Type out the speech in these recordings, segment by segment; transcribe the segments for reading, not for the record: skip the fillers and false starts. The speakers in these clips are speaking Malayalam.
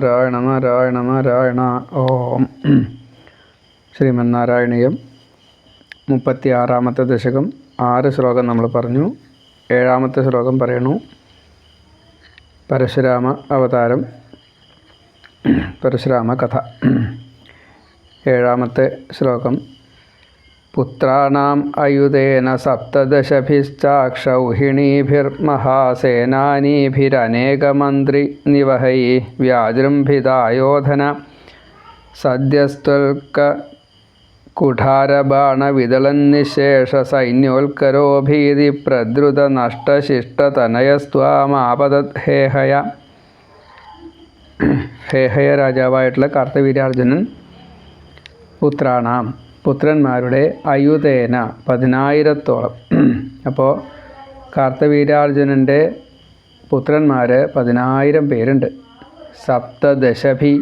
നാരായണ നാരായണ നാരായണ. ഓം. ശ്രീമന്നാരായണീയം 36-ാമത്തെ ദശകം 6 ശ്ലോകം നമ്മൾ പറഞ്ഞു. 7-ാമത്തെ ശ്ലോകം പറയണു. പരശുരാമ അവതാരം, പരശുരാമ കഥ. 7-ാമത്തെ ശ്ലോകം. പുത്രാണാം അയുധേന സപ്തദശഭിശ്ചാക്ഷൗഹിണീഭിർമഹാസേനാനീഭിരനേകമന്ത്രി നിവഹൈ വ്യാജൃംഭിതായോധന സദ്യസ്ത്വൽക്ക കുഠാരബാണവിദളന്നിശേഷ സൈന്യോൽക്കരോ ഭീതി പ്രദ്രുത നഷ്ടശിഷ്ടതനയസ്ത്വാമാപതത് ഹേഹയ. ഹേഹയ രാജാവായിട്ടുള്ള കാർത്തവീര്യാർജുനൻ പുത്രാണാം പുത്രന്മാരുടെ അയുധേന 10,000-ഓളം. അപ്പോൾ കാർത്തവീര്യാർജുനൻ്റെ പുത്രന്മാർ 10,000 പേരുണ്ട്. സപ്തദശഭി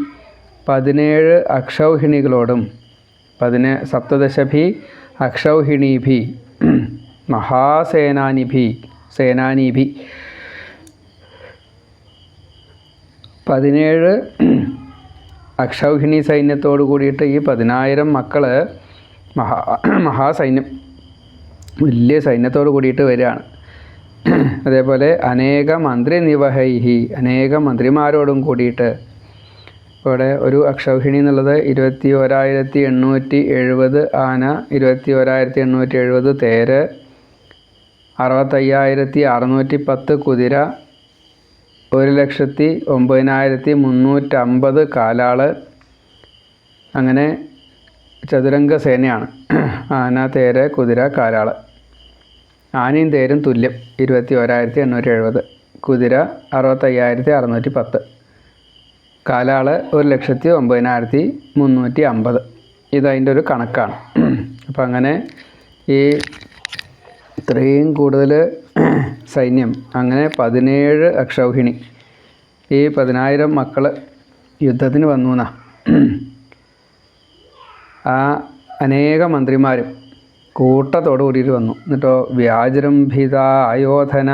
17 അക്ഷൗഹിണികളോടും സപ്തദശഭി അക്ഷൗഹിണീഭി മഹാസേനാനിഭി 17 അക്ഷൗഹിണി സൈന്യത്തോടു കൂടിയിട്ട് ഈ 10,000 മക്കൾ മഹാസൈന്യം, വലിയ സൈന്യത്തോട് കൂടിയിട്ട് വരികയാണ്. അതേപോലെ അനേക മന്ത്രി നിവഹൈഹി, അനേകം മന്ത്രിമാരോടും കൂടിയിട്ട്. ഇവിടെ ഒരു അക്ഷൗഹിണി എന്നുള്ളത് 21,870 ആന, 21,870 തേര്, 65,610 കുതിര, 1,09,350 കാലാള്. അങ്ങനെ ചതുരംഗ സേനയാണ്. ആന, തേര്, കുതിര, കാലാള്. ആനയും തേരും തുല്യം 21,870, കുതിര 65,610, കാലാള് 1,09,350. ഇതതിൻ്റെ ഒരു കണക്കാണ്. അപ്പം അങ്ങനെ ഈ ഇത്രയും കൂടുതൽ സൈന്യം, അങ്ങനെ 17 അക്ഷൗഹിണി, ഈ 10,000 മക്കൾ യുദ്ധത്തിന് വന്നു എന്നാ. ആ അനേക മന്ത്രിമാരും കൂട്ടത്തോടു കൂടിയിട്ട് വന്നു. എന്നിട്ടോ വ്യാജൃംഭിത ആയോധന,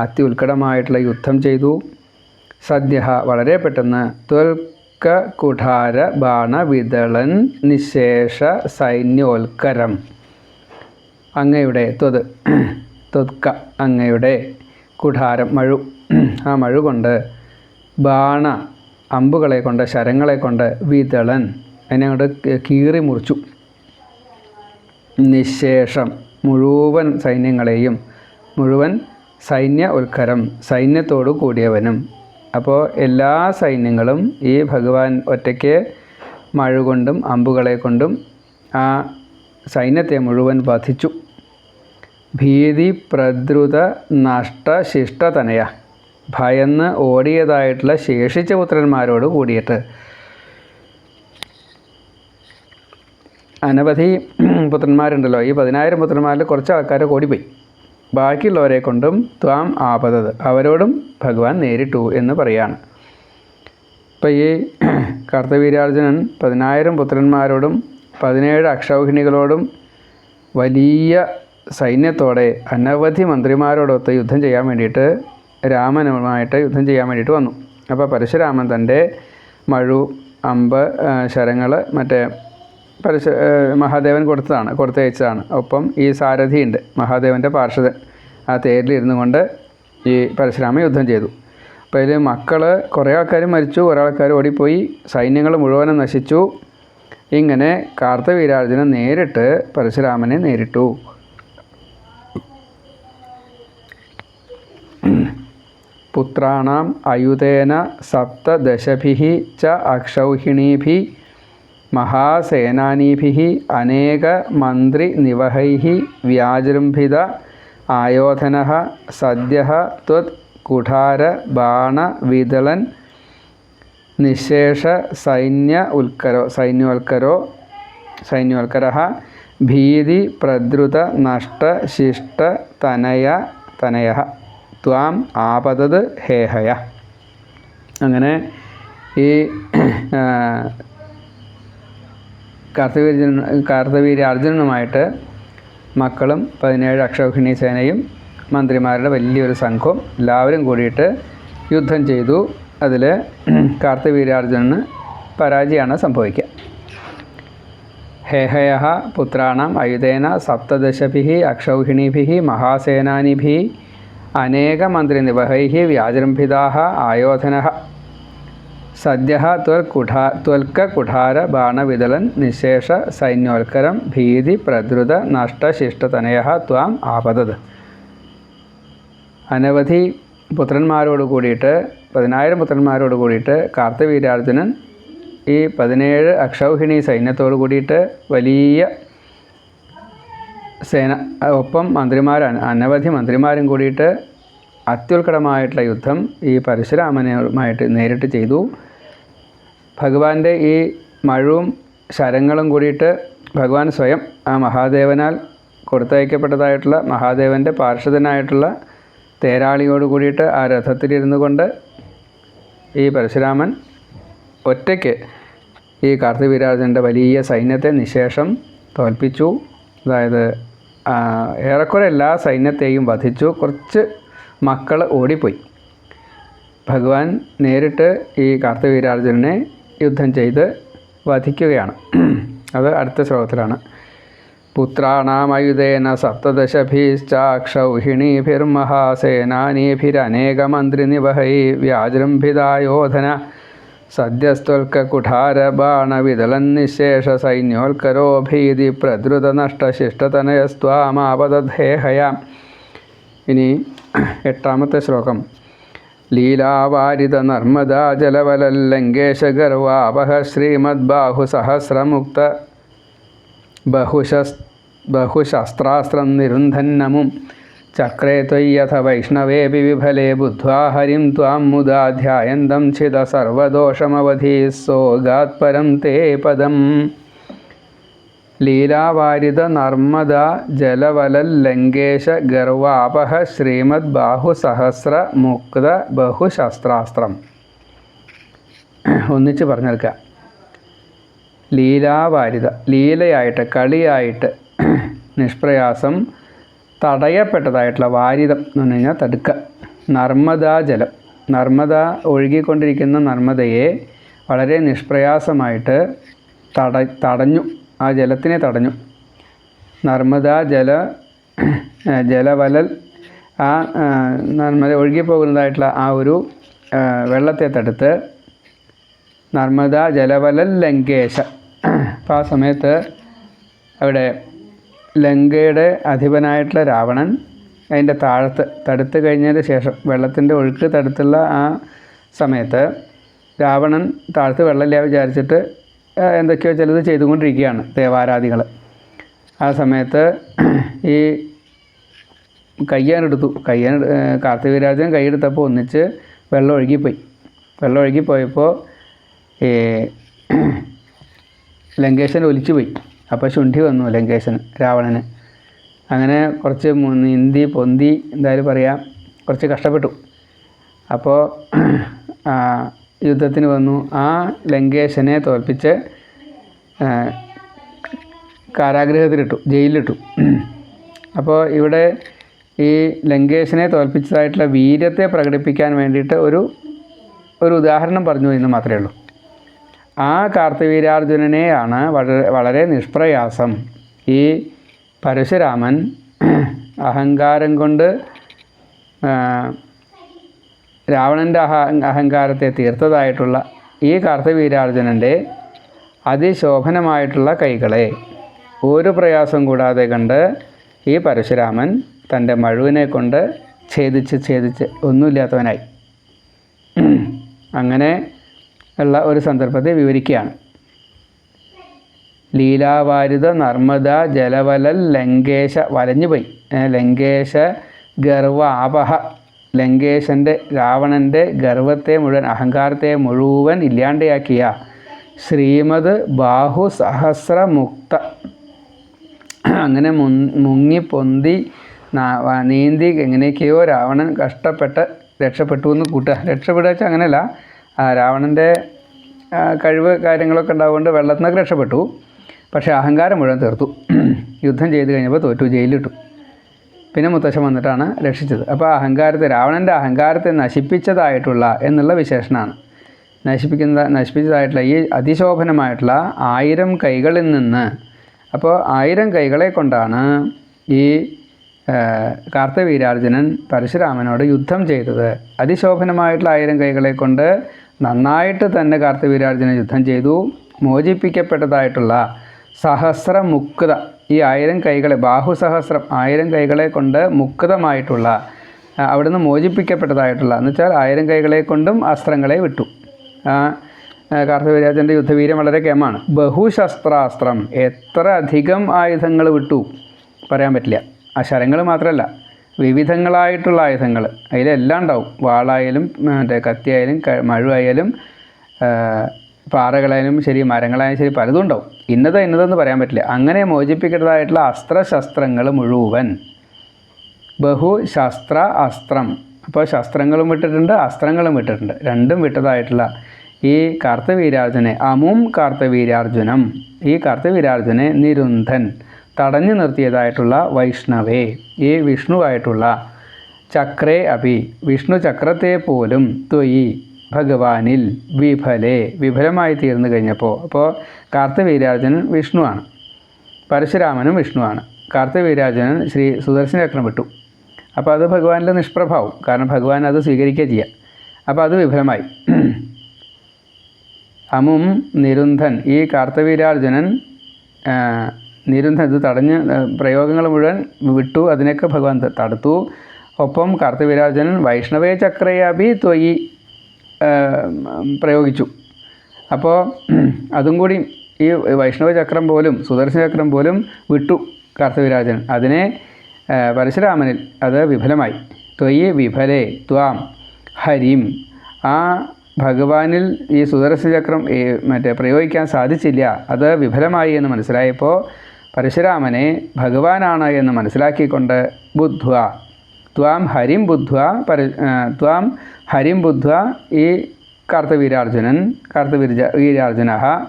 അത്യുത്കടമായിട്ടുള്ള യുദ്ധം ചെയ്തു. സദ്യ വളരെ പെട്ടെന്ന് ത്വൽക്ക കുഠാര ബാണവിദളൻ നിശേഷ സൈന്യോൽക്കരം, അങ്ങയുടെ ത്വത്ക അങ്ങയുടെ കുഠാരം മഴു, ആ മഴു കൊണ്ട്, ബാണ അമ്പുകളെ കൊണ്ട്, ശരങ്ങളെ കൊണ്ട്, വിദളൻ അതിനെ കൊണ്ട് കീറി മുറിച്ചു. നിശേഷം മുഴുവൻ സൈന്യങ്ങളെയും, മുഴുവൻ സൈന്യ ഉൽക്കരം സൈന്യത്തോടു കൂടിയവനും. അപ്പോൾ എല്ലാ സൈന്യങ്ങളും ഈ ഭഗവാൻ ഒറ്റയ്ക്ക് മഴ കൊണ്ടും അമ്പുകളെ കൊണ്ടും ആ സൈന്യത്തെ മുഴുവൻ വധിച്ചു. ഭീതി പ്രദ്രുത നഷ്ടശിഷ്ടതനയ, ഭയന്ന് ഓടിയതായിട്ടുള്ള ശേഷിച്ച പുത്രന്മാരോട് കൂടിയിട്ട്. അനവധി പുത്രന്മാരുണ്ടല്ലോ. ഈ 10,000 പുത്രന്മാരിൽ കുറച്ച് ആൾക്കാർ ഓടിപ്പോയി. ബാക്കിയുള്ളവരെ കൊണ്ടും ത്വാം ആപതത്, അവരോടും ഭഗവാൻ നേരിട്ടു എന്ന് പറയാണ്. ഇപ്പം ഈ കാർത്തവീര്യാർജുനൻ 10,000 പുത്രന്മാരോടും 17 അക്ഷൗഹിണികളോടും വലിയ സൈന്യത്തോടെ അനവധി മന്ത്രിമാരോടൊത്ത് യുദ്ധം ചെയ്യാൻ വേണ്ടിയിട്ട്, രാമനുമായിട്ട് യുദ്ധം ചെയ്യാൻ വേണ്ടിയിട്ട് വന്നു. അപ്പോൾ പരശുരാമൻ തൻ്റെ മഴു, അമ്പ്, ശരങ്ങൾ മറ്റേ മഹാദേവൻ കൊടുത്തയച്ചതാണ്. ഒപ്പം ഈ സാരഥിയുണ്ട്, മഹാദേവൻ്റെ പാർഷദൻ. ആ തേരിലിരുന്നു കൊണ്ട് ഈ പരശുരാമൻ യുദ്ധം ചെയ്തു. അപ്പോൾ ഇതിൽ മക്കൾ കുറേ ആൾക്കാർ മരിച്ചു, കുറേ ആൾക്കാർ ഓടിപ്പോയി, സൈന്യങ്ങൾ മുഴുവനും നശിച്ചു. ഇങ്ങനെ കാർത്തവീര്യാർജുനൻ നേരിട്ട് പരശുരാമനെ നേരിട്ടു. പുത്രാണാം അയുധേന സപ്തദശഭിഃ ച അക്ഷൗഹിണീഭിഃ മഹാസേനാനീഭിഃ അനേക മന്ത്രി നിവഹൈഃ വ്യാജൃംഭിത ആയോധനഃ സദ്യഃ ത്വത് കുഠാര ബാണ വിദളൻ നിശേഷ സൈന്യോൽക്കരഃ ഭീതി പ്രദ്രുത നഷ്ടശിഷ്ട തനയഃ ത്വാം ആപതത് ഹേഹയ. അങ്ങനെ ഈ കാർത്തവീര്യാർജുനനുമായിട്ട് മക്കളും 17 അക്ഷൗഹിണി സേനയും മന്ത്രിമാരുടെ വലിയൊരു സംഘവും എല്ലാവരും കൂടിയിട്ട് യുദ്ധം ചെയ്തു. അതിൽ കാർത്തവീര്യാർജുനന് പരാജയമാണ് സംഭവിക്കുക. ഹേഹയ പുത്രാണാം അയുധേന സപ്തദശഭിः അക്ഷൗഹിണീഭിः മഹാസേനാനിഭിः അനേകമന്ത്രിനിവഹൈः വ്യാജൃംഭിതാः ആയോധനഃ സദ്യഃ ത്വൽക്കകുഠാര ബാണവിദലൻ നിശേഷ സൈന്യോൽക്കരം ഭീതി പ്രദ്രുത നഷ്ടശിഷ്ടതനയഃ ത്വാം ആപതത്. അനവധി പുത്രന്മാരോട് കൂടിയിട്ട് 10,000 പുത്രന്മാരോട് കൂടിയിട്ട് കാർത്തവീര്യാർജുനൻ ഈ 17 അക്ഷൗഹിണി സൈന്യത്തോട് കൂടിയിട്ട് വലിയ സേന, ഒപ്പം അനവധി മന്ത്രിമാരും കൂടിയിട്ട് അത്യുൽക്കടമായിട്ടുള്ള യുദ്ധം ഈ പരശുരാമനുമായിട്ട് നേരിട്ട് ചെയ്തു. ഭഗവാന്റെ ഈ മഴവും ശരങ്ങളും കൂടിയിട്ട് ഭഗവാൻ സ്വയം ആ മഹാദേവനാൽ കൊടുത്തയക്കപ്പെട്ടതായിട്ടുള്ള മഹാദേവൻ്റെ പാർഷദനായിട്ടുള്ള തേരാളിയോട് കൂടിയിട്ട് ആ രഥത്തിലിരുന്നു കൊണ്ട് ഈ പരശുരാമൻ ഒറ്റയ്ക്ക് ഈ കാർത്തവീര്യാർജുനൻ്റെ വലിയ സൈന്യത്തെ നിശേഷം തോൽപ്പിച്ചു. അതായത് ഏറെക്കുറെ എല്ലാ സൈന്യത്തെയും വധിച്ചു. കുറച്ച് മക്കൾ ഓടിപ്പോയി. ഭഗവാൻ നേരിട്ട് ഈ കാർത്തവീര്യാർജുനനെ യുദ്ധം ചെയ്ത് വധിക്കുകയാണ്. അത് അടുത്ത ശ്ലോകത്തിലാണ്. പുത്രാണാമയുധേന സപ്തദശഭിശ്ചാക്ഷൗഹിണീഭിർമഹാസേനാനീഭിരനേകമന്ത്രിനിവഹൈ വ്യാജൃംഭിതായോധന സദ്യസ്ത്വൽക്കകുഠാരബാണവിദലന്നിശേഷ സൈന്യോൽക്കരോ ഭീതി പ്രദ്രുതനഷ്ടശിഷ്ടതനയസ്ത്വാമാപതദ്ധേഹയ. ഇനി 8ാമത്തെ ശ്ലോകം. ലീലാവാരിത നർമ്മദാ ജലവലല്ലങ്കേശഗർവാപഹ ശ്രീമദ്ബാഹുസഹസ്രമുക്ത ബഹുശസ്ത്രാസ്ത്രം നിരുന്ധന്നമും ചക്രേ ത്വയ്യഥ വൈഷ്ണവേപി വിഫലേ ബുദ്ധ്വാ ഹരിം ത്വാം മുദാ ധ്യായന്തം ഛിദ സർവദോഷമവധീ സോഗാത്പരം തേ പദം. ലീലാവാരിത നർമ്മദാ ജലവലല്ലങ്കേശ ഗർവാപഹ ശ്രീമദ്ബാഹുസഹസ്ര മുക്ത ബഹുശസ്ത്രാസ്ത്രം. ഒന്നിച്ച് പറഞ്ഞെടുക്കുക. ലീലാവാരിത, ലീലയായിട്ട് കളിയായിട്ട് നിഷ്പ്രയാസം തടയപ്പെട്ടതായിട്ടുള്ള വാരിതം എന്ന് പറഞ്ഞു കഴിഞ്ഞാൽ തടുക്കുക. നർമ്മദാ ജലം, നർമ്മദ ഒഴുകിക്കൊണ്ടിരിക്കുന്ന നർമ്മദയെ വളരെ നിഷ്പ്രയാസമായിട്ട് തടഞ്ഞു. ആ ജലത്തിനെ തടഞ്ഞു. നർമ്മദാ ജലവലൽ, ആ നർമ്മദ ഒഴുകിപ്പോകുന്നതായിട്ടുള്ള ആ ഒരു വെള്ളത്തെ തടുത്ത് നർമ്മദാ ജലവലൽ ലങ്കേശ. അപ്പോൾ ആ സമയത്ത് അവിടെ ലങ്കയുടെ അധിപനായിട്ടുള്ള രാവണൻ അതിൻ്റെ താഴത്ത് തടുത്ത് കഴിഞ്ഞതിന് ശേഷം, വെള്ളത്തിൻ്റെ ഒഴുക്ക് തടുത്തുള്ള ആ സമയത്ത് രാവണൻ താഴത്ത് വെള്ളമില്ല വിചാരിച്ചിട്ട് എന്തൊക്കെയോ ചിലത് ചെയ്തുകൊണ്ടിരിക്കുകയാണ് ദേവാരാധികൾ. ആ സമയത്ത് ഈ കയ്യാനെടുത്തു. കാർത്തവീര്യാർജുനൻ കൈയെടുത്തപ്പോൾ ഒന്നിച്ച് വെള്ളം ഒഴുകിപ്പോയി. വെള്ളം ഒഴുകിപ്പോയപ്പോൾ ഈ ലങ്കേശൻ ഒലിച്ചുപോയി. അപ്പോൾ ശുണ്ഠി വന്നു ലങ്കേശന്, രാവണന്. അങ്ങനെ കുറച്ച് നീന്തി പൊന്തി എന്തായാലും പറയാം, കുറച്ച് കഷ്ടപ്പെട്ടു. അപ്പോൾ യുദ്ധത്തിന് വന്നു. ആ ലങ്കേശനെ തോൽപ്പിച്ച് കാരാഗൃഹത്തിലിട്ടു, ജയിലിലിട്ടു. അപ്പോൾ ഇവിടെ ഈ ലങ്കേശനെ തോൽപ്പിച്ചതായിട്ടുള്ള വീര്യത്തെ പ്രകടിപ്പിക്കാൻ വേണ്ടിയിട്ട് ഒരു ഉദാഹരണം പറഞ്ഞു എന്ന് മാത്രമേ ഉള്ളൂ. ആ കാർത്തവീര്യാർജുനനെയാണ് വളരെ നിഷ്പ്രയാസം ഈ പരശുരാമൻ അഹങ്കാരം കൊണ്ട് രാവണൻ്റെ അഹങ്കാരത്തെ തീർത്തതായിട്ടുള്ള ഈ കാർത്തവീര്യാർജുനൻ്റെ അതിശോഭനമായിട്ടുള്ള കൈകളെ ഒരു പ്രയാസം കൂടാതെ കണ്ട് ഈ പരശുരാമൻ തൻ്റെ മഴുവിനെ കൊണ്ട് ഛേദിച്ച് ഒന്നുമില്ലാത്തവനായി. അങ്ങനെ ഉള്ള ഒരു സന്ദർഭത്തെ വിവരിക്കുകയാണ്. ലീലാവാരിത നർമ്മദ ജലവലൽ ലങ്കേശ, വലഞ്ഞുപോയി. ലങ്കേശ ഗർവ ആപഹ, ലങ്കേശൻ്റെ രാവണൻ്റെ ഗർവത്തെ മുഴുവൻ, അഹങ്കാരത്തെ മുഴുവൻ ഇല്ലാണ്ടെയാക്കിയ ശ്രീമദ് ബാഹുസഹസ്രമുക്ത, അങ്ങനെ മുങ്ങി പൊന്തി നീന്തി എങ്ങനെയൊക്കെയോ രാവണൻ കഷ്ടപ്പെട്ട് രക്ഷപ്പെട്ടു എന്ന് കൂട്ടുക. രക്ഷപ്പെടുക വെച്ചാൽ അങ്ങനെയല്ല, രാവണൻ്റെ കഴിവ് കാര്യങ്ങളൊക്കെ ഉണ്ടാവുകൊണ്ട് വെള്ളത്തിൽ നിന്നൊക്കെ രക്ഷപ്പെട്ടു. പക്ഷേ അഹങ്കാരം മുഴുവൻ തീർത്തു. യുദ്ധം ചെയ്ത് കഴിഞ്ഞപ്പോൾ തോറ്റു, ജയിലിലിട്ടു. പിന്നെ മുത്തശ്ശൻ വന്നിട്ടാണ് രക്ഷിച്ചത്. അപ്പോൾ അഹങ്കാരത്തെ, രാവണൻ്റെ അഹങ്കാരത്തെ നശിപ്പിച്ചതായിട്ടുള്ള എന്നുള്ള വിശേഷണമാണ്. നശിപ്പിച്ചതായിട്ടുള്ള ഈ അതിശോഭനമായിട്ടുള്ള 1000 കൈകളിൽ നിന്ന്. അപ്പോൾ 1000 കൈകളെ കൊണ്ടാണ് ഈ കാർത്തവീര്യാർജുനൻ പരശുരാമനോട് യുദ്ധം ചെയ്തത്. അതിശോഭനമായിട്ടുള്ള 1000 കൈകളെ കൊണ്ട് നന്നായിട്ട് തന്നെ കാർത്തവീര്യാർജുനൻ യുദ്ധം ചെയ്തു. മോചിപ്പിക്കപ്പെട്ടതായിട്ടുള്ള സഹസ്രമുക്ത, ഈ 1000 കൈകളെ, ബാഹുസഹസ്രം 1000 കൈകളെ കൊണ്ട് മുക്തമായിട്ടുള്ള, അവിടുന്ന് മോചിപ്പിക്കപ്പെട്ടതായിട്ടുള്ള, എന്ന് വെച്ചാൽ 1000 കൈകളെ കൊണ്ടും അസ്ത്രങ്ങളെ വിട്ടു. കാർത്തവീര്യാർജുനൻ്റെ യുദ്ധവീര്യം വളരെ കേമാണ്. ബഹുശസ്ത്രാസ്ത്രം, എത്ര അധികം ആയുധങ്ങൾ വിട്ടു പറയാൻ പറ്റില്ല. ആ ശരങ്ങൾ മാത്രമല്ല, വിവിധങ്ങളായിട്ടുള്ള ആയുധങ്ങൾ അതിലെല്ലാം ഉണ്ടാവും. വാളായാലും മറ്റേ കത്തിയായാലും മഴുവായാലും പാറകളായാലും ശരി, മരങ്ങളായാലും ശരി, പലതും ഉണ്ടാവും. ഇന്നതെന്ന് പറയാൻ പറ്റില്ല. അങ്ങനെ മോചിപ്പിക്കേണ്ടതായിട്ടുള്ള അസ്ത്രശസ്ത്രങ്ങൾ മുഴുവൻ. ബഹുശസ്ത്ര അസ്ത്രം, അപ്പോൾ ശസ്ത്രങ്ങളും വിട്ടിട്ടുണ്ട്, അസ്ത്രങ്ങളും വിട്ടിട്ടുണ്ട്. രണ്ടും വിട്ടതായിട്ടുള്ള ഈ കാർത്തവീര്യാർജുനെ, അമും കാർത്തവീര്യാർജുനം, ഈ കാർത്തവീര്യാർജുനെ നിരുന്ധൻ, തടഞ്ഞു നിർത്തിയതായിട്ടുള്ള വൈഷ്ണവേ, ഈ വിഷ്ണുവായിട്ടുള്ള ചക്രേ അപി, വിഷ്ണു ചക്രത്തെ പോലും ത്വയി, ഭഗവാനിൽ, വിഫലേ, വിഫലമായി തീർന്നു കഴിഞ്ഞപ്പോൾ. അപ്പോൾ കാർത്തവീര്യാർജുനൻ വിഷ്ണുവാണ്, പരശുരാമനും വിഷ്ണുവാണ്. കാർത്തവീര്യാർജുനൻ ശ്രീ സുദർശന ചക്രം വിട്ടു. അപ്പോൾ അത് ഭഗവാനിൽ നിഷ്പ്രഭാവും, കാരണം ഭഗവാൻ അത് സ്വീകരിക്കുക ചെയ്യുക. അപ്പോൾ അത് വിഫലമായി. അമും നിരുന്ധൻ, ഈ കാർത്തവീര്യാർജുനൻ നിരുന്ധൻ, ഇത് തടഞ്ഞ് പ്രയോഗങ്ങൾ മുഴുവൻ വിട്ടു, അതിനൊക്കെ ഭഗവാൻ തടുത്തു. ഒപ്പം കാർത്തവീര്യാർജുനൻ വൈഷ്ണവേ ചക്രയാഭി ത്വയി പ്രയോഗിച്ചു. അപ്പോൾ അതും കൂടി, ഈ വൈഷ്ണവ ചക്രം പോലും സുദർശന ചക്രം പോലും വിട്ടു കാർത്തവീര്യാർജുനൻ. അതിനെ പരശുരാമനിൽ അത് വിഫലമായി. ത്വയി വിഫലേ ത്വാം ഹരിം, ആ ഭഗവാനിൽ ഈ സുദർശന ചക്രം പ്രയോഗിക്കാൻ സാധിച്ചില്ല, അത് വിഫലമായി എന്ന് മനസ്സിലായപ്പോൾ പരശുരാമനെ ഭഗവാനാണ് എന്ന് മനസ്സിലാക്കിക്കൊണ്ട് ബുദ്ധ്വ ത്വാം ഹരിം ബുദ്ധ്വ ത്വാം ഹരിം ബുദ്ധ്വ, ഈ കാർത്തവീര്യാർജുന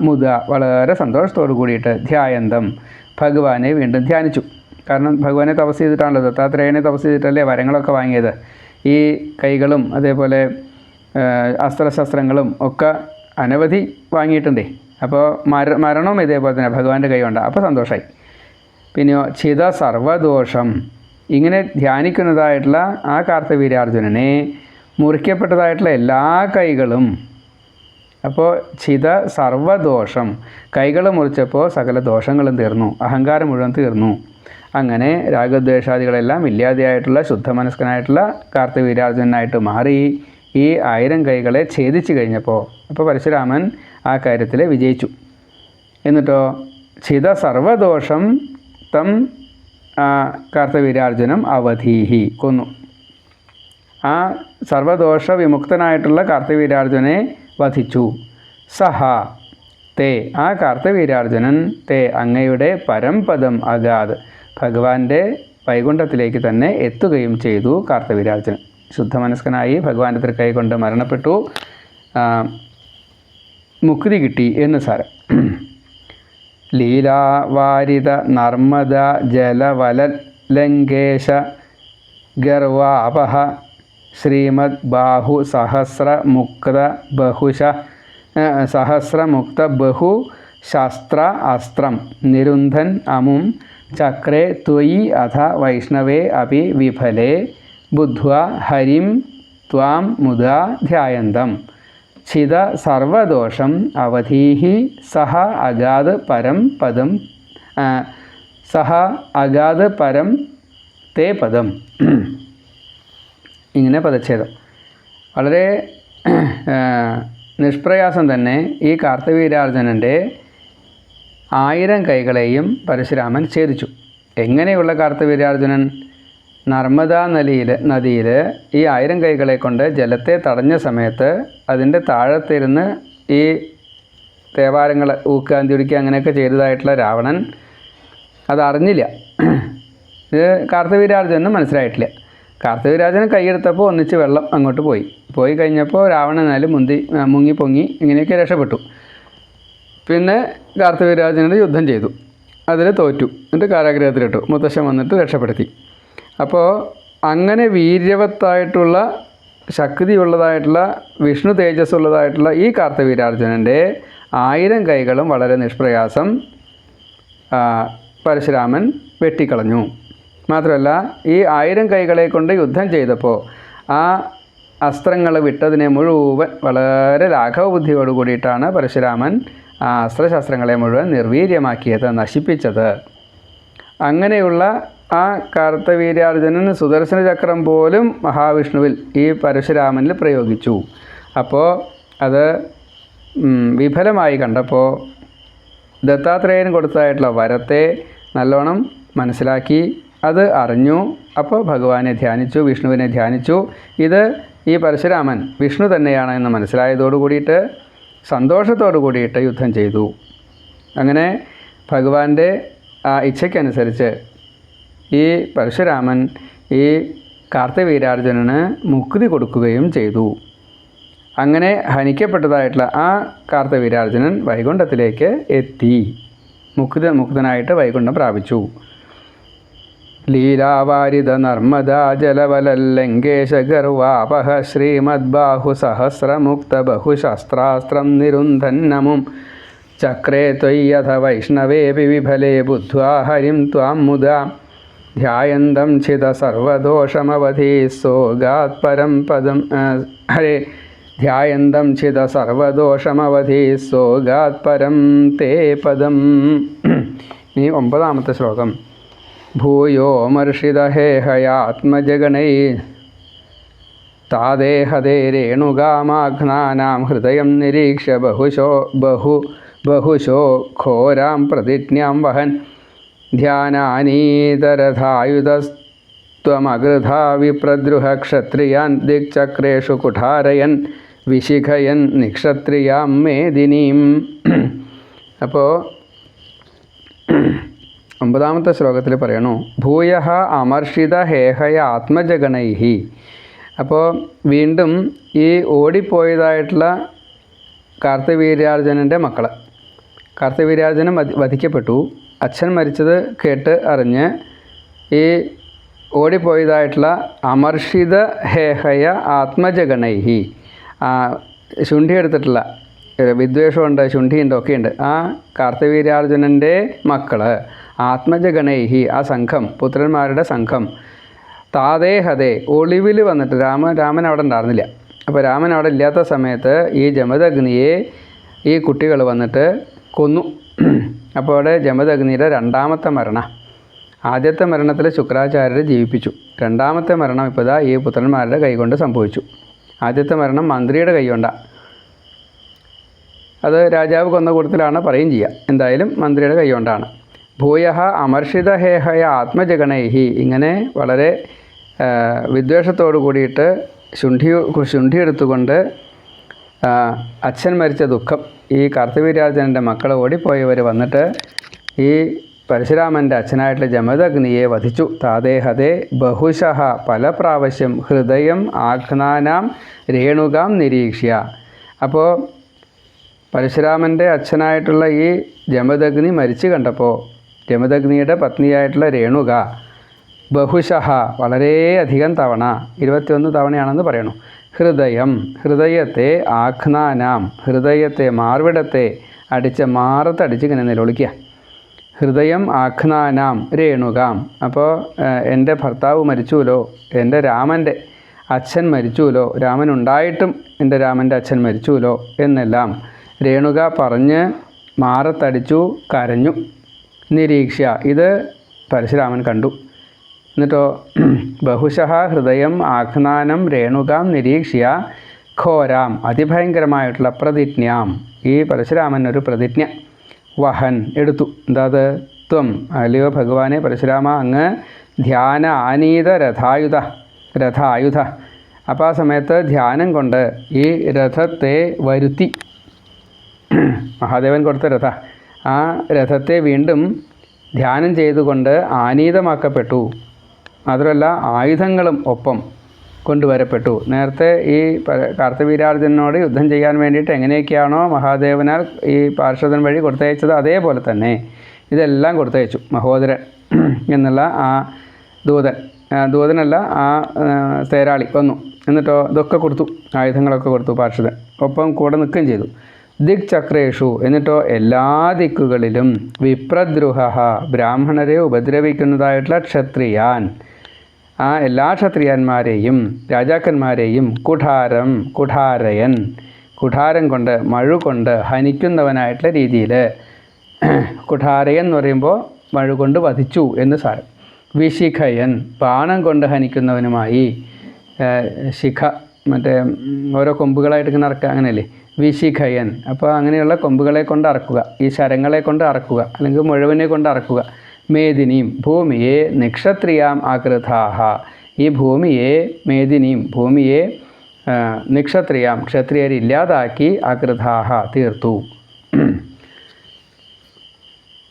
മുദ, വളരെ സന്തോഷത്തോടു കൂടിയിട്ട് ധ്യായന്തം, ഭഗവാനെ വീണ്ടും ധ്യാനിച്ചു. കാരണം ഭഗവാനെ തപസ് ചെയ്തിട്ടാണല്ലോ, ദത്താത്രേയനെ തപസ് ചെയ്തിട്ടല്ലേ വരങ്ങളൊക്കെ വാങ്ങിയത്. ഈ കൈകളും അതേപോലെ അസ്ത്രശസ്ത്രങ്ങളും ഒക്കെ അനവധി വാങ്ങിയിട്ടുണ്ടേ. അപ്പോൾ മരണവും ഇതേപോലെ തന്നെ ഭഗവാന്റെ കൈ കൊണ്ടാണ്. അപ്പോൾ സന്തോഷമായി. പിന്നെയോ ചിത സർവദോഷം, ഇങ്ങനെ ധ്യാനിക്കുന്നതായിട്ടുള്ള ആ കാർത്തവീര്യാർജുനനെ മുറിക്കപ്പെട്ടതായിട്ടുള്ള എല്ലാ കൈകളും, അപ്പോൾ ചിത സർവദോഷം, കൈകൾ മുറിച്ചപ്പോൾ സകല ദോഷങ്ങളും തീർന്നു, അഹങ്കാരം മുഴുവൻ തീർന്നു. അങ്ങനെ രാഗദ്വേഷാദികളെല്ലാം ഇല്ലാതെയായിട്ടുള്ള ശുദ്ധമനസ്കനായിട്ടുള്ള കാർത്തവീര്യാർജുനായിട്ട് മാറി. ഈ 1000 കൈകളെ ഛേദിച്ചു കഴിഞ്ഞപ്പോൾ അപ്പോൾ പരശുരാമൻ ആ കാര്യത്തിൽ വിജയിച്ചു. എന്നിട്ടോ ചിത സർവദോഷം തം കാർത്തവീര്യാർജുനം അവധീഹി, കൊന്നു. ആ സർവദോഷ വിമുക്തനായിട്ടുള്ള കാർത്തവീര്യാർജുനെ വധിച്ചു. സഹ തേ, ആ കാർത്തവീര്യാർജുനൻ തേ, അങ്ങയുടെ പരംപദം അഗാത്, ഭഗവാന്റെ വൈകുണ്ഠത്തിലേക്ക് തന്നെ എത്തുകയും ചെയ്തു. കാർത്തവീര്യാർജുനൻ ശുദ്ധമനസ്കനായി ഭഗവാന്റെ തൃക്കൈ കൊണ്ട് മരണപ്പെട്ടു, മുക്തി കിട്ടി എന്ന് സാരം. ലീലാവാരിത നർമ്മദ ജലവലലങ്കേശ ഗർവാപഹ ശ്രീമദ് ബാഹു സഹസ്രമുക്ത ബഹു ശസ്ത്ര അസ്ത്രം നിരുന്ധൻ അമും ചക്രേ ത്വയി അഥ വൈഷ്ണവേ അപി വിഫലേ ബുദ്ധ്വാ ഹരിം ത്വാം മുദാ ധ്യായന്തം ചിത സർവദോഷം അവധീഹി സഹ അഗാത് പരം പദം സഹ അഗാത് പരം തേ പദം. ഇങ്ങനെ പദച്ഛേദം. വളരെ നിഷ്പ്രയാസം തന്നെ ഈ കാർത്തവീര്യാർജുനൻ്റെ 1000 കൈകളെയും പരശുരാമൻ ഛേദിച്ചു. എങ്ങനെയുള്ള കാർത്തവീര്യാർജുനൻ? നർമ്മദാ നദിയിൽ ഈ 1000 കൈകളെ കൊണ്ട് ജലത്തെ തടഞ്ഞ സമയത്ത് അതിൻ്റെ താഴത്തിരുന്ന് ഈ തേവാരങ്ങൾ ഊക്കാന്തി ഒടിക്കുക അങ്ങനെയൊക്കെ ചെയ്തതായിട്ടുള്ള രാവണൻ അതറിഞ്ഞില്ല. ഇത് കാർത്തവീര്യാർജുനന് മനസ്സിലായിട്ടില്ല. കാർത്തവീര്യാർജുനൻ കൈയെടുത്തപ്പോൾ ഒന്നിച്ച് വെള്ളം അങ്ങോട്ട് പോയി കഴിഞ്ഞപ്പോൾ രാവണനാലും മുങ്ങി പൊങ്ങി ഇങ്ങനെയൊക്കെ രക്ഷപ്പെട്ടു. പിന്നെ കാർത്തവീര്യാർജുനോട് യുദ്ധം ചെയ്തു, അതിൽ തോറ്റു. എന്നിട്ട് കാരാഗ്രഹത്തിലിട്ടു. മുത്തശ്ശൻ വന്നിട്ട് രക്ഷപ്പെടുത്തി. അപ്പോൾ അങ്ങനെ വീര്യവത്തായിട്ടുള്ള ശക്തിയുള്ളതായിട്ടുള്ള വിഷ്ണു തേജസ്സുള്ളതായിട്ടുള്ള ഈ കാർത്തവീര്യാർജുനൻ്റെ 1000 കൈകളും വളരെ നിഷ്പ്രയാസം പരശുരാമൻ വെട്ടിക്കളഞ്ഞു. മാത്രമല്ല ഈ 1000 കൈകളെ കൊണ്ട് യുദ്ധം ചെയ്തപ്പോൾ ആ അസ്ത്രങ്ങൾ വിട്ടതിനെ മുഴുവൻ വളരെ ലാഘവ ബുദ്ധിയോട് കൂടിയിട്ടാണ് പരശുരാമൻ ആ അസ്ത്രശാസ്ത്രങ്ങളെ മുഴുവൻ നിർവീര്യമാക്കിയത്, നശിപ്പിച്ചത്. അങ്ങനെയുള്ള ആ കാർത്തവീര്യാർജുനൻ സുദർശന ചക്രം പോലും മഹാവിഷ്ണുവിൽ ഈ പരശുരാമനിൽ പ്രയോഗിച്ചു. അപ്പോൾ അത് വിഫലമായി കണ്ടപ്പോൾ ദത്താത്രേയൻ കൊടുത്തതായിട്ടുള്ള വരത്തെ നല്ലോണം മനസ്സിലാക്കി, അത് അറിഞ്ഞു. അപ്പോൾ ഭഗവാനെ ധ്യാനിച്ചു, വിഷ്ണുവിനെ ധ്യാനിച്ചു. ഇത് ഈ പരശുരാമൻ വിഷ്ണു തന്നെയാണ് എന്ന് മനസ്സിലായതോടു കൂടിയിട്ട് സന്തോഷത്തോടു കൂടിയിട്ട് യുദ്ധം ചെയ്തു. അങ്ങനെ ഭഗവാന്റെ ആ ഇച്ഛയ്ക്കനുസരിച്ച് ഈ പരശുരാമൻ ഈ കാർത്തവീര്യാർജുനന് മുക്തി കൊടുക്കുകയും ചെയ്തു. അങ്ങനെ ഹനിക്കപ്പെട്ടതായിട്ടുള്ള ആ കാർത്തവീര്യാർജുനൻ വൈകുണ്ഠത്തിലേക്ക് എത്തി, മുക്തനായിട്ട് വൈകുണ്ഠം പ്രാപിച്ചു. ലീലാവാരിത നർമ്മദാ ജലവലല്ലങ്കേശ ഗർവാപഹ ശ്രീമദ്ബാഹു സഹസ്രമുക്ത ബഹുശസ്ത്രാസ്ത്രം നിരുന്ധന്നമും ചക്രേ ത്വയ്യഥ വൈഷ്ണവേപി വിഫലേ ബുദ്ധ്വാ ഹരിം ത്വാം മുദാ ധ്യായന്തം ഛിത സർവദോഷമവധി സോഗാത് പരം പദം ഹരേ ധ്യായന്തം ഛിത സർവദോഷമവധി സോഗാത് പരം തേ പദം. ഇനി 9ാമത്തെ ശ്ലോകം. ഭൂയോ മർഷിതഹേഹയാത്മജഗണൈ താദേഹദേ രേണുകാമാഘ്നാനാം ഹൃദയം നിരീക്ഷ്യ ബഹുശോ ഘോരാം പ്രതിജ്ഞാം വഹൻ ധ്യാനാനീതരഥായുധസ്ത്വമഗൃധാ വിപ്രദ്രുഹ ക്ഷത്രിയാൻ ദിക്ചക്രേഷു കുഠാരയൻ വിശിഖയൻ നിക്ഷത്രിയാം മേദിനീം. അപ്പോൾ 9ാമത്തെ ശ്ലോകത്തിൽ പറയണു ഭൂയഃ അമർഷിത ഹേഹയ ആത്മജഗണൈഹി. അപ്പോൾ വീണ്ടും ഈ ഓടിപ്പോയതായിട്ടുള്ള കാർത്തവീര്യാർജുനൻ്റെ മക്കൾ, കാർത്തവീര്യാർജുനൻ വധിക്കപ്പെട്ടു. അച്ഛൻ മരിച്ചത് കേട്ട് അറിഞ്ഞ് ഈ ഓടിപ്പോയതായിട്ടുള്ള അമർഷിത ഹേഹയ ആത്മജഗണൈഹി, ശുണ്ഠി എടുത്തിട്ടുള്ള വിദ്വേഷമുണ്ട്, ശുണ്ഠിയുണ്ട്, ഒക്കെയുണ്ട്. ആ കാർത്തവീര്യാർജുനൻ്റെ മക്കൾ ആത്മജഗണൈഹി, ആ സംഘം, പുത്രന്മാരുടെ സംഘം, താദേഹതേ ഒളിവിൽ വന്നിട്ട് രാമൻ അവിടെ ഉണ്ടായിരുന്നില്ല. അപ്പോൾ രാമൻ അവിടെ ഇല്ലാത്ത സമയത്ത് ഈ ജമദഗ്നിയെ ഈ കുട്ടികൾ വന്നിട്ട് കൊന്നു. അപ്പോൾ അവിടെ ജമദഗ്നിയുടെ 2ാമത്തെ മരണം. ആദ്യത്തെ മരണത്തിൽ ശുക്രാചാര്യരെ ജീവിപ്പിച്ചു. 2ാമത്തെ മരണം ഇപ്പോൾ ഈ പുത്രന്മാരുടെ കൈകൊണ്ട് സംഭവിച്ചു. ആദ്യത്തെ മരണം മന്ത്രിയുടെ കൈകൊണ്ടാണ്. അത് രാജാവ് കൊന്ന കൂട്ടത്തിലാണ് പറയുകയും ചെയ്യുക. എന്തായാലും മന്ത്രിയുടെ കൈകൊണ്ടാണ്. ഭൂയഃ അമർഷിത ഹേഹയ ആത്മജഗണൈഹി, ഇങ്ങനെ വളരെ വിദ്വേഷത്തോടു കൂടിയിട്ട് ശുണ്ഠി എടുത്തുകൊണ്ട് അച്ഛൻ മരിച്ച ദുഃഖം ഈ കാർത്തവീര്യാർജുനൻ്റെ മക്കൾ ഓടിപ്പോയവർ വന്നിട്ട് ഈ പരശുരാമൻ്റെ അച്ഛനായിട്ടുള്ള ജമദഗ്നിയെ വധിച്ചു. താദേഹതേ ബഹുശഃ, പല പ്രാവശ്യം, ഹൃദയം ആഘ്നാനാം രേണുകാം നിരീക്ഷ്യ. അപ്പോൾ പരശുരാമൻ്റെ അച്ഛനായിട്ടുള്ള ഈ ജമദഗ്നി മരിച്ചു കണ്ടപ്പോൾ ജമദഗ്നിയുടെ പത്നിയായിട്ടുള്ള രേണുക ബഹുശഃ, വളരെയധികം തവണ, 21 തവണയാണെന്ന് പറയണു, ഹൃദയത്തെ ആഘ്നാനാം, ഹൃദയത്തെ മാർവിടത്തെ മാറത്തടിച്ച് ഇങ്ങനെ നിലവിളിക്കുക. ഹൃദയം ആഘ്നാനാം രേണുകാം. അപ്പോൾ എൻ്റെ ഭർത്താവ് മരിച്ചുവല്ലോ, എൻ്റെ രാമൻ്റെ അച്ഛൻ മരിച്ചുവല്ലോ, രാമനുണ്ടായിട്ടും എൻ്റെ രാമൻ്റെ അച്ഛൻ മരിച്ചുവല്ലോ എന്നെല്ലാം രേണുക പറഞ്ഞ് മാറത്തടിച്ചു, കരഞ്ഞു. നിരീക്ഷ്യ, ഇത് പരശുരാമൻ കണ്ടു. എന്നിട്ടോ ബഹുശഃ ഹൃദയം ആഘ്നാനം രേണുകാം നിരീക്ഷ്യ ഘോരാം, അതിഭയങ്കരമായിട്ടുള്ള പ്രതിജ്ഞാം, ഈ പരശുരാമൻ ഒരു പ്രതിജ്ഞ വഹൻ എടുത്തു. എന്താ അത്? ത്വം, അല്ലയോ ഭഗവാനെ പരശുരാമ, അങ്ങ് ധ്യാന ആനീത രഥായുധ. അപ്പോൾ ആ സമയത്ത് ധ്യാനം കൊണ്ട് ഈ രഥത്തെ വരുത്തി, മഹാദേവൻ കൊടുത്ത രഥ, ആ രഥത്തെ വീണ്ടും ധ്യാനം ചെയ്തുകൊണ്ട് ആനീതമാക്കപ്പെട്ടു. മാത്രമല്ല ആയുധങ്ങളും ഒപ്പം കൊണ്ടുവരപ്പെട്ടു. നേരത്തെ ഈ കാർത്തവീര്യാർജുനനോട് യുദ്ധം ചെയ്യാൻ വേണ്ടിയിട്ട് എങ്ങനെയൊക്കെയാണോ മഹാദേവനാൽ ഈ പാർശ്വതൻ വഴി കൊടുത്തയച്ചത്, അതേപോലെ തന്നെ ഇതെല്ലാം കൊടുത്തയച്ചു മഹോദരൻ എന്നുള്ള ആ ദൂതൻ. ദൂതനല്ല, ആ തേരാളി വന്നു. എന്നിട്ടോ ഇതൊക്കെ കൊടുത്തു, ആയുധങ്ങളൊക്കെ കൊടുത്തു പാർശ്വതൻ. ഒപ്പം കൂടെ നിൽക്കുകയും ചെയ്തു. ദിക് ചക്രേഷു, എന്നിട്ടോ എല്ലാ ദിക്കുകളിലും വിപ്രദ്രുഹ, ബ്രാഹ്മണരെ ഉപദ്രവിക്കുന്നതായിട്ടുള്ള ക്ഷത്രിയാൻ, ആ എല്ലാ ക്ഷത്രിയന്മാരെയും രാജാക്കന്മാരെയും കുഠാരം, കുഠാരയൻ, കുഠാരം കൊണ്ട് മഴു കൊണ്ട് ഹനിക്കുന്നവനായിട്ടുള്ള രീതിയിൽ, കുഠാരയൻ എന്ന് പറയുമ്പോൾ മഴു കൊണ്ട് വധിച്ചു എന്ന് സാരം. വിശിഖയൻ, ബാണം കൊണ്ട് ഹനിക്കുന്നവനുമായി, ശിഖ മറ്റേ ഓരോ കൊമ്പുകളായിട്ട് ഇങ്ങനെ അറക്കുക, അങ്ങനെയല്ലേ വിശിഖയൻ. അപ്പോൾ അങ്ങനെയുള്ള കൊമ്പുകളെ കൊണ്ട് അറക്കുക, ഈ ശരങ്ങളെ കൊണ്ട് അറക്കുക, അല്ലെങ്കിൽ മുഴുവനെ കൊണ്ട് അറക്കുക. മേദിനിയും, ഭൂമിയെ നിക്ഷത്രിയാം ആകൃതാഹ, ഈ ഭൂമിയെ മേദിനിയും, ഭൂമിയെ നിക്ഷത്രിയാം, ക്ഷത്രിയരില്ലാതാക്കി, ആകൃതാഹ തീർത്തു.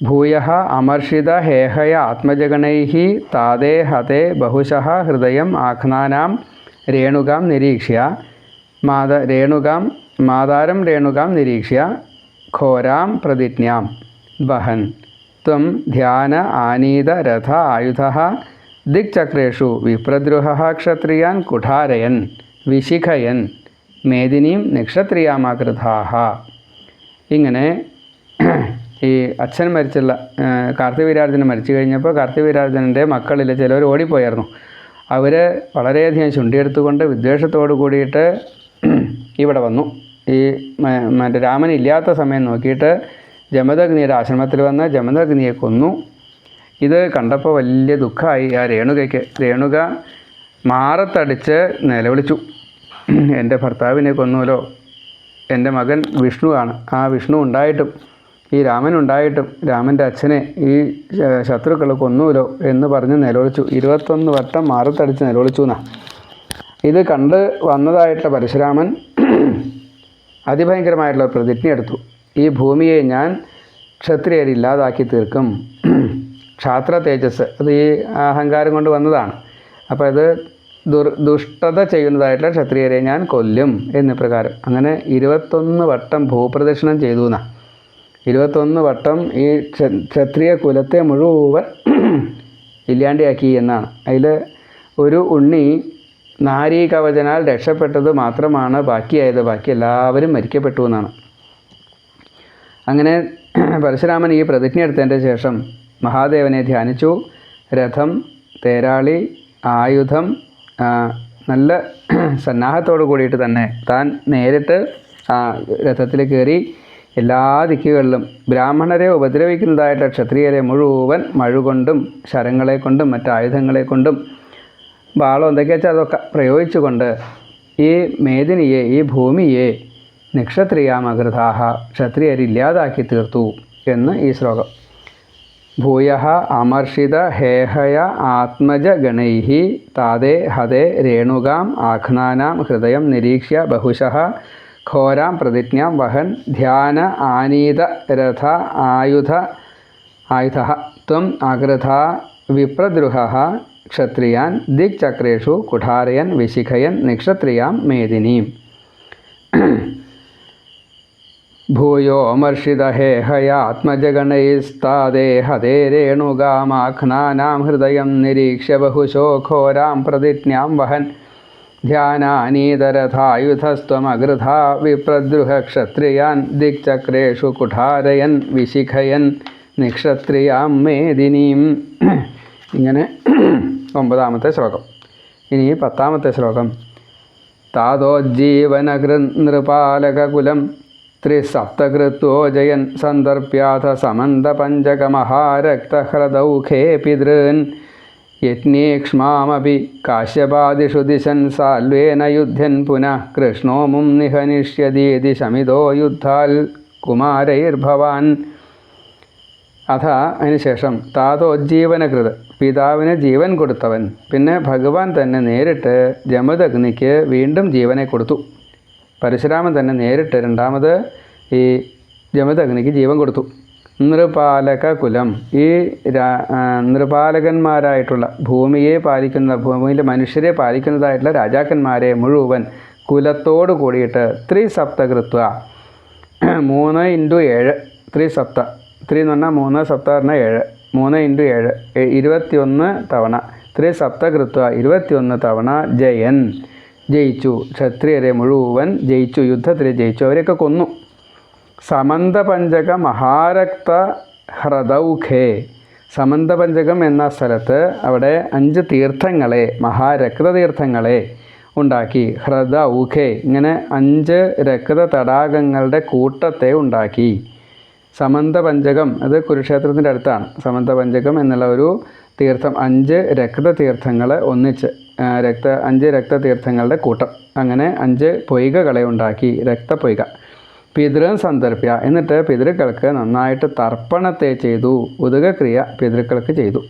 ഭൂയഃ അമർഷിത ഹേഹയ ആത്മജഗണൈഃ താദേ ഹതേ ബഹുശഃ ഹൃദയം ആഘ്നാനാം രേണുകാം നിരീക്ഷ്യ മാതാരം രേണുകാം നിരീക്ഷ്യ ഘോരാം പ്രതിജ്ഞാം വഹൻ ത്വം ധ്യാന ആനീത രഥ ആയുധഃ ദിക്ചക്രേഷു വിപ്രദ്രുഹഃ ക്ഷത്രിയാൻ കുഠാരയൻ വിശിഖയൻ മേദിനീം നിക്ഷത്രിയാമാകൃതാഹ. ഇങ്ങനെ ഈ അച്ഛൻ മരിച്ചുള്ള കാർത്തികവീരാർജുനൻ മരിച്ചു കഴിഞ്ഞപ്പോൾ കാർത്തികവീരാർജുനൻ്റെ മക്കളിൽ ചിലർ ഓടിപ്പോയായിരുന്നു. അവർ വളരെയധികം ചുണ്ടിയെടുത്തുകൊണ്ട് വിദ്വേഷത്തോടു കൂടിയിട്ട് ഇവിടെ വന്നു. ഈ മറ്റേ രാമൻ ഇല്ലാത്ത സമയം നോക്കിയിട്ട് ജമദഗ്നിയുടെ ആശ്രമത്തിൽ വന്ന് ജമദഗ്നിയെ കൊന്നു. ഇത് കണ്ടപ്പോൾ വലിയ ദുഃഖമായി ആ രേണുകയ്ക്ക്. രേണുക മാറത്തടിച്ച് നിലവിളിച്ചു, എൻ്റെ ഭർത്താവിനെ കൊന്നുവല്ലോ, എൻ്റെ മകൻ വിഷ്ണുവാണ്, ആ വിഷ്ണു ഉണ്ടായിട്ടും ഈ രാമനുണ്ടായിട്ടും രാമൻ്റെ അച്ഛനെ ഈ ശത്രുക്കൾ കൊന്നുവല്ലോ എന്ന് പറഞ്ഞ് നിലവിളിച്ചു. 21 വട്ടം മാറത്തടിച്ച് നിലവിളിച്ചു എന്നാണ്. ഇത് കണ്ട് വന്നതായിട്ടുള്ള പരശുരാമൻ അതിഭയങ്കരമായിട്ടുള്ള പ്രതിജ്ഞ എടുത്തു. ഈ ഭൂമിയെ ഞാൻ ക്ഷത്രിയരില്ലാതാക്കി തീർക്കും. ക്ഷാത്ര തേജസ് അത് ഈ അഹങ്കാരം കൊണ്ട് വന്നതാണ്. അപ്പോൾ ഇത് ദുഷ്ടത ചെയ്യുന്നതായിട്ടുള്ള ക്ഷത്രിയരെ ഞാൻ കൊല്ലും എന്ന പ്രകാരം അങ്ങനെ 21 വട്ടം ഭൂപ്രദക്ഷിണം ചെയ്തു എന്നാണ്. 21 വട്ടം ഈ ക്ഷത്രിയ കുലത്തെ മുഴുവൻ ഇല്ലാണ്ടിയാക്കി എന്നാണ്. അതിൽ ഒരു ഉണ്ണി നാരീകവചനാൽ രക്ഷപ്പെട്ടത് മാത്രമാണ് ബാക്കിയായത്, ബാക്കി എല്ലാവരും മരിക്കപ്പെട്ടു എന്നാണ്. അങ്ങനെ പരശുരാമൻ ഈ പ്രതിജ്ഞ എടുത്തതിൻ്റെ ശേഷം മഹാദേവനെ ധ്യാനിച്ചു. രഥം, തേരാളി, ആയുധം നല്ല സന്നാഹത്തോടു കൂടിയിട്ട് തന്നെ താൻ നേരിട്ട് രഥത്തിൽ കയറി എല്ലാ ദിക്കുകളിലും ബ്രാഹ്മണരെ ഉപദ്രവിക്കുന്നതായിട്ട് ക്ഷത്രിയരെ മുഴുവൻ മഴുകൊണ്ടും ശരങ്ങളെ കൊണ്ടും മറ്റായുധങ്ങളെ കൊണ്ടും ബാളം എന്തൊക്കെയാ വെച്ചാൽ അതൊക്കെ പ്രയോഗിച്ചുകൊണ്ട് ഈ മേദിനിയെ, ഈ ഭൂമിയെ നിക്ഷത്രിയാമകൃതാഹ, ക്ഷത്രിയരില്ലാതാക്കി തീർത്തു എന്ന് ഈ ശ്ലോകം. ഭൂയഃ അമർഷിത ഹേഹയ ആത്മജഗണൈഃ താദേ ഹതേ രേണുകാം ആഘ്നാനാം ഹൃദയം നിരീക്ഷ്യ ബഹുശഃ ഘോരാം പ്രതിജ്ഞാം വഹൻ ധ്യാന ആനീത രഥ ആയുധഃ ത്വം ആകൃതാ വിപ്രദ്രുഹഃ ക്ഷത്രിയാൻ ദിക്ചക്രേഷു കുഠാരയൻ വിശിഖയൻ നിക്ഷത്രിയാം മേദിനീം. ഭൂയോ അമർഷിത ഹേഹയ ആത്മജഗണൈസ്താദേ ഹതേ രേണുകാമാഘ്നാനാം ഹൃദയം നിരീക്ഷ്യ ബഹുശോ ഘോരാം പ്രതിജ്ഞാം വഹൻ ധ്യാനാനീതരഥായുധസ്ത്വമഗൃധാ വിപ്രദ്രുഹ ക്ഷത്രിയാൻ ദിക്ചക്രേഷു കുഠാരയൻ വിശിഖയൻ നിക്ഷത്രിയാം മേദിനീം. ഇങ്ങനെ 9ാമത്തെ ശ്ലോകം. ഇനി 10ാമത്തെ ശ്ലോകം. താതോജ്ജീവനകൃ നൃപാലകുലം ത്രിസപ്തകൃത്വോജയൻ സന്ദർപ്യാഥ സമന്തപഞ്ചകമഹാരക്തഹൃദൗഖേ പിതॄൻ യജ്ഞേക്ഷ്മാമപി കാശ്യപാദിഷു ദിശൻ സാൽവേന യുധ്യൻ പുനഃ കൃഷ്ണോ മും നിഹനിഷ്യതീതി ശമിതോ യുദ്ധാൽ കുമാരൈർഭവാൻ. അഥ അതിനുശേഷം താതോജ്ജീവനകൃത്, പിതാവിന് ജീവൻ കൊടുത്തവൻ, പിന്നെ ഭഗവാൻ തന്നെ നേരിട്ട് ജമദഗ്നിക്ക് വീണ്ടും ജീവനെ കൊടുത്തു. പരശുരാമൻ തന്നെ നേരിട്ട് രണ്ടാമത് ഈ ജമദഗ്നിക്ക് ജീവൻ കൊടുത്തു. നൃപാലക കുലം, ഈ നൃപാലകന്മാരായിട്ടുള്ള ഭൂമിയെ പാലിക്കുന്ന, ഭൂമിയിലെ മനുഷ്യരെ പാലിക്കുന്നതായിട്ടുള്ള രാജാക്കന്മാരെ മുഴുവൻ കുലത്തോട് കൂടിയിട്ട് ത്രിസപ്തകൃത്വ 3x7 ത്രിസപ്ത, ത്രി എന്ന് പറഞ്ഞാൽ 3, സപ്ത പറഞ്ഞാൽ 7, 3x7 21 തവണ ത്രിസപ്തകൃത്വ 21 തവണ ജയൻ ജയിച്ചു. ക്ഷത്രിയരെ മുഴുവൻ ജയിച്ചു, യുദ്ധത്തിൽ ജയിച്ചു, അവരെയൊക്കെ കൊന്നു. സമന്തപഞ്ചക മഹാരക്ത ഹ്രദൗഖേ, സമന്തപഞ്ചകം എന്ന സ്ഥലത്ത് അവിടെ 5 തീർത്ഥങ്ങളെ, മഹാരക്തതീർത്ഥങ്ങളെ ഉണ്ടാക്കി. ഹ്രദൗഖേ, ഇങ്ങനെ 5 രക്ത തടാകങ്ങളുടെ കൂട്ടത്തെ ഉണ്ടാക്കി. സമന്തപഞ്ചകം അത് കുരുക്ഷേത്രത്തിൻ്റെ അടുത്താണ്. സമന്തപഞ്ചകം എന്നുള്ള ഒരു തീർത്ഥം, 5 രക്തതീർത്ഥങ്ങൾ ഒന്നിച്ച് 5 രക്തതീർത്ഥങ്ങളുടെ കൂട്ടം, അങ്ങനെ 5 പൊയ്കകളെ ഉണ്ടാക്കി, രക്തപ്പൊയ്ക. പിതൃൻ സന്ദർഭ്യ, എന്നിട്ട് പിതൃക്കൾക്ക് നന്നായിട്ട് തർപ്പണത്തെ ചെയ്തു, ഉദകക്രിയ പിതൃക്കൾക്ക് ചെയ്തു.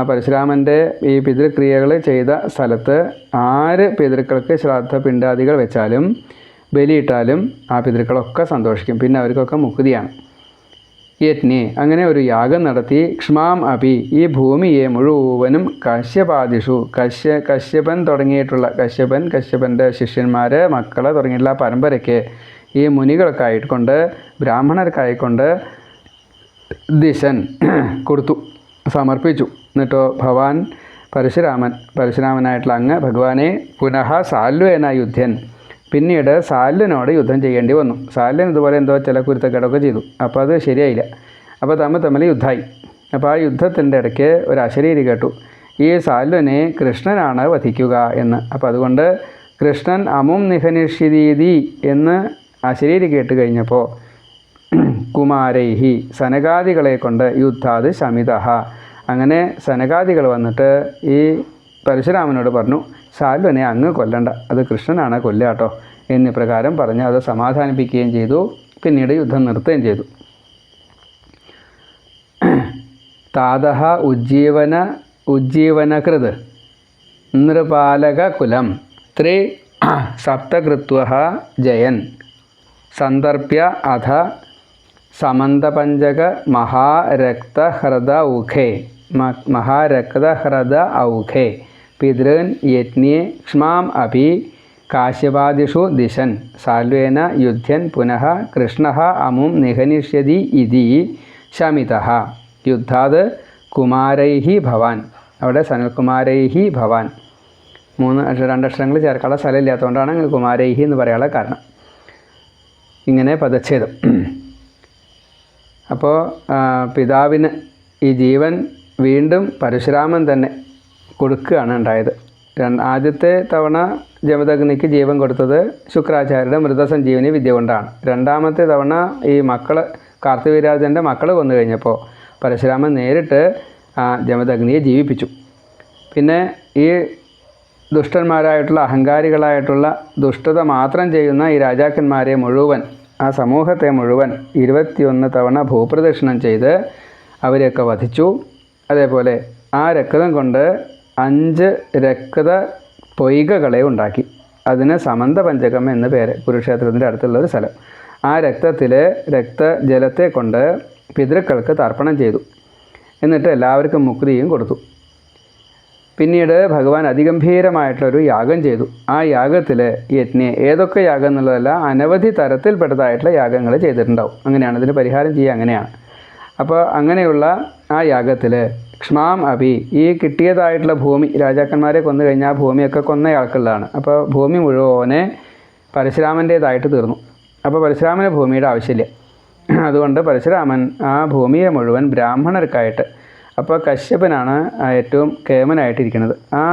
പരശുരാമൻ്റെ ഈ പിതൃക്രിയകൾ ചെയ്ത സ്ഥലത്ത് ആര് പിതൃക്കൾക്ക് ശ്രാദ്ധ പിണ്ടാദികൾ വെച്ചാലും ബലിയിട്ടാലും ആ പിതൃക്കളൊക്കെ സന്തോഷിക്കും, പിന്നെ അവർക്കൊക്കെ മുക്തിയാണ്. യജ്ഞേ, അങ്ങനെ ഒരു യാഗം നടത്തി. ക്ഷ്മാം അപി, ഈ ഭൂമിയെ മുഴുവനും കശ്യപാദിഷു, കശ്യപൻ തുടങ്ങിയിട്ടുള്ള കശ്യപൻ്റെ ശിഷ്യന്മാർ, മക്കൾ തുടങ്ങിയിട്ടുള്ള പരമ്പരയ്ക്ക്, ഈ മുനികൾക്കായിക്കൊണ്ട് ബ്രാഹ്മണർക്കായിക്കൊണ്ട് ദിശൻ കൊടുത്തു, സമർപ്പിച്ചു. എന്നിട്ടോ ഭവാൻ പരശുരാമനായിട്ടുള്ള അങ്ങ് ഭഗവാനെ പുനഃ സാല്വേന യുദ്ധൻ, പിന്നീട് സാല്വനോട് യുദ്ധം ചെയ്യേണ്ടി വന്നു. സാല്വൻ ഇതുപോലെ എന്തോ ചില കുരുത്തക്കേടൊക്കെ ചെയ്തു, അപ്പോൾ അത് ശരിയായില്ല. അപ്പോൾ തമ്മിൽ യുദ്ധമായി. അപ്പോൾ ആ യുദ്ധത്തിൻ്റെ ഇടയ്ക്ക് ഒരു അശരീരി കേട്ടു, ഈ സാല്വനെ കൃഷ്ണനാണ് വധിക്കുക എന്ന്. അപ്പോൾ അതുകൊണ്ട് കൃഷ്ണൻ അമും നിഹനിഷ്യതീതി എന്ന് അശരീരി കേട്ട് കഴിഞ്ഞപ്പോൾ കുമാരൈഹി, സനകാദികളെ കൊണ്ട് യുദ്ധാത് ശമിത, അങ്ങനെ സനകാദികൾ വന്നിട്ട് ഈ പരശുരാമനോട് പറഞ്ഞു, സാല്വനെ അങ്ങ് കൊല്ലണ്ട, അത് കൃഷ്ണനാണ് കൊല്ലാട്ടോ എന്നീ പ്രകാരം പറഞ്ഞ് അത് സമാധാനിപ്പിക്കുകയും ചെയ്തു. പിന്നീട് യുദ്ധം നിർത്തുകയും ചെയ്തു. താതഃ ഉജ്ജീവനകൃത് നൃപാലകുലം സപ്തകൃത്വഃ ജയൻ സന്ദർഭ്യ അധ സമന്തപഞ്ചക മഹാരക്തഹ്രദ ഔഖേ പിതൃൻ യജ്ഞേ ക്ഷ്മാം അപി കാശ്യപാദിഷു ദിശൻ സാല്വേന യുദ്ധ്യൻ പുനഃ കൃഷ്ണഃ അമും നിഹനിഷ്യതി ഇതി ശമിതഃ യുദ്ധാത് കുമാരൈഹി ഭവാൻ. അവിടെ സനൽകുമാരൈഹി ഭവാൻ 2 അക്ഷരങ്ങൾ ചേർക്കാനുള്ള സ്ഥലമില്ലാത്തതുകൊണ്ടാണ് അങ്ങനെ കുമാരൈഹി എന്ന് പറയാനുള്ള കാരണം. ഇങ്ങനെ പദച്ഛേദം. അപ്പോൾ പിതാവിന് ഈ ജീവൻ വീണ്ടും പരശുരാമൻ തന്നെ കൊടുക്കുകയാണ് ഉണ്ടായത്. ആദ്യത്തെ തവണ ജമദഗ്നിക്ക് ജീവൻ കൊടുത്തത് ശുക്രാചാര്യരുടെ മൃതസഞ്ജീവനി വിദ്യ കൊണ്ടാണ്. രണ്ടാമത്തെ തവണ ഈ കാർത്തികവീരാജൻ്റെ മക്കൾ കൊന്നു കഴിഞ്ഞപ്പോൾ പരശുരാമൻ നേരിട്ട് ജമദഗ്നിയെ ജീവിപ്പിച്ചു. പിന്നെ ഈ ദുഷ്ടന്മാരായിട്ടുള്ള അഹങ്കാരികളായിട്ടുള്ള ദുഷ്ടത മാത്രം ചെയ്യുന്ന ഈ രാജാക്കന്മാരെ മുഴുവൻ, ആ സമൂഹത്തെ മുഴുവൻ 21 തവണ ഭൂപ്രദക്ഷിണം ചെയ്ത് അവരെയൊക്കെ വധിച്ചു. അതേപോലെ ആ രക്തം കൊണ്ട് 5 രക്ത പൊയ്കകളെ ഉണ്ടാക്കി. അതിന് സമന്തപഞ്ചകം എന്ന് പേര്, കുരുക്ഷേത്രത്തിൻ്റെ അടുത്തുള്ളൊരു സ്ഥലം. ആ രക്തജലത്തെ കൊണ്ട് പിതൃക്കൾക്ക് തർപ്പണം ചെയ്തു. എന്നിട്ട് എല്ലാവർക്കും മുക്തിയും കൊടുത്തു. പിന്നീട് ഭഗവാൻ അതിഗംഭീരമായിട്ടുള്ളൊരു യാഗം ചെയ്തു. ആ യാഗത്തിൽ യജ്ഞ, ഏതൊക്കെ യാഗം എന്നുള്ളതല്ല, അനവധി തരത്തിൽപ്പെട്ടതായിട്ടുള്ള യാഗങ്ങൾ ചെയ്തിട്ടുണ്ടാവും. അങ്ങനെയാണ് ഇതിന് പരിഹാരം ചെയ്യുക, അങ്ങനെയാണ്. അപ്പോൾ അങ്ങനെയുള്ള ആ യാഗത്തിൽ ക്ഷ്മാം അപി, ഈ കിട്ടിയതായിട്ടുള്ള ഭൂമി, രാജാക്കന്മാരെ കൊന്നു കഴിഞ്ഞാൽ ഭൂമിയൊക്കെ കൊന്നയാൾക്കുള്ളതാണ്. അപ്പോൾ ഭൂമി മുഴുവനെ പരശുരാമൻ്റേതായിട്ട് തീർന്നു. അപ്പോൾ പരശുരാമന് ഭൂമിയുടെ ആവശ്യമില്ല. അതുകൊണ്ട് പരശുരാമൻ ആ ഭൂമിയെ മുഴുവൻ ബ്രാഹ്മണർക്കായിട്ട്, അപ്പോൾ കശ്യപനാണ് ഏറ്റവും കേമനായിട്ടിരിക്കുന്നത്. ആ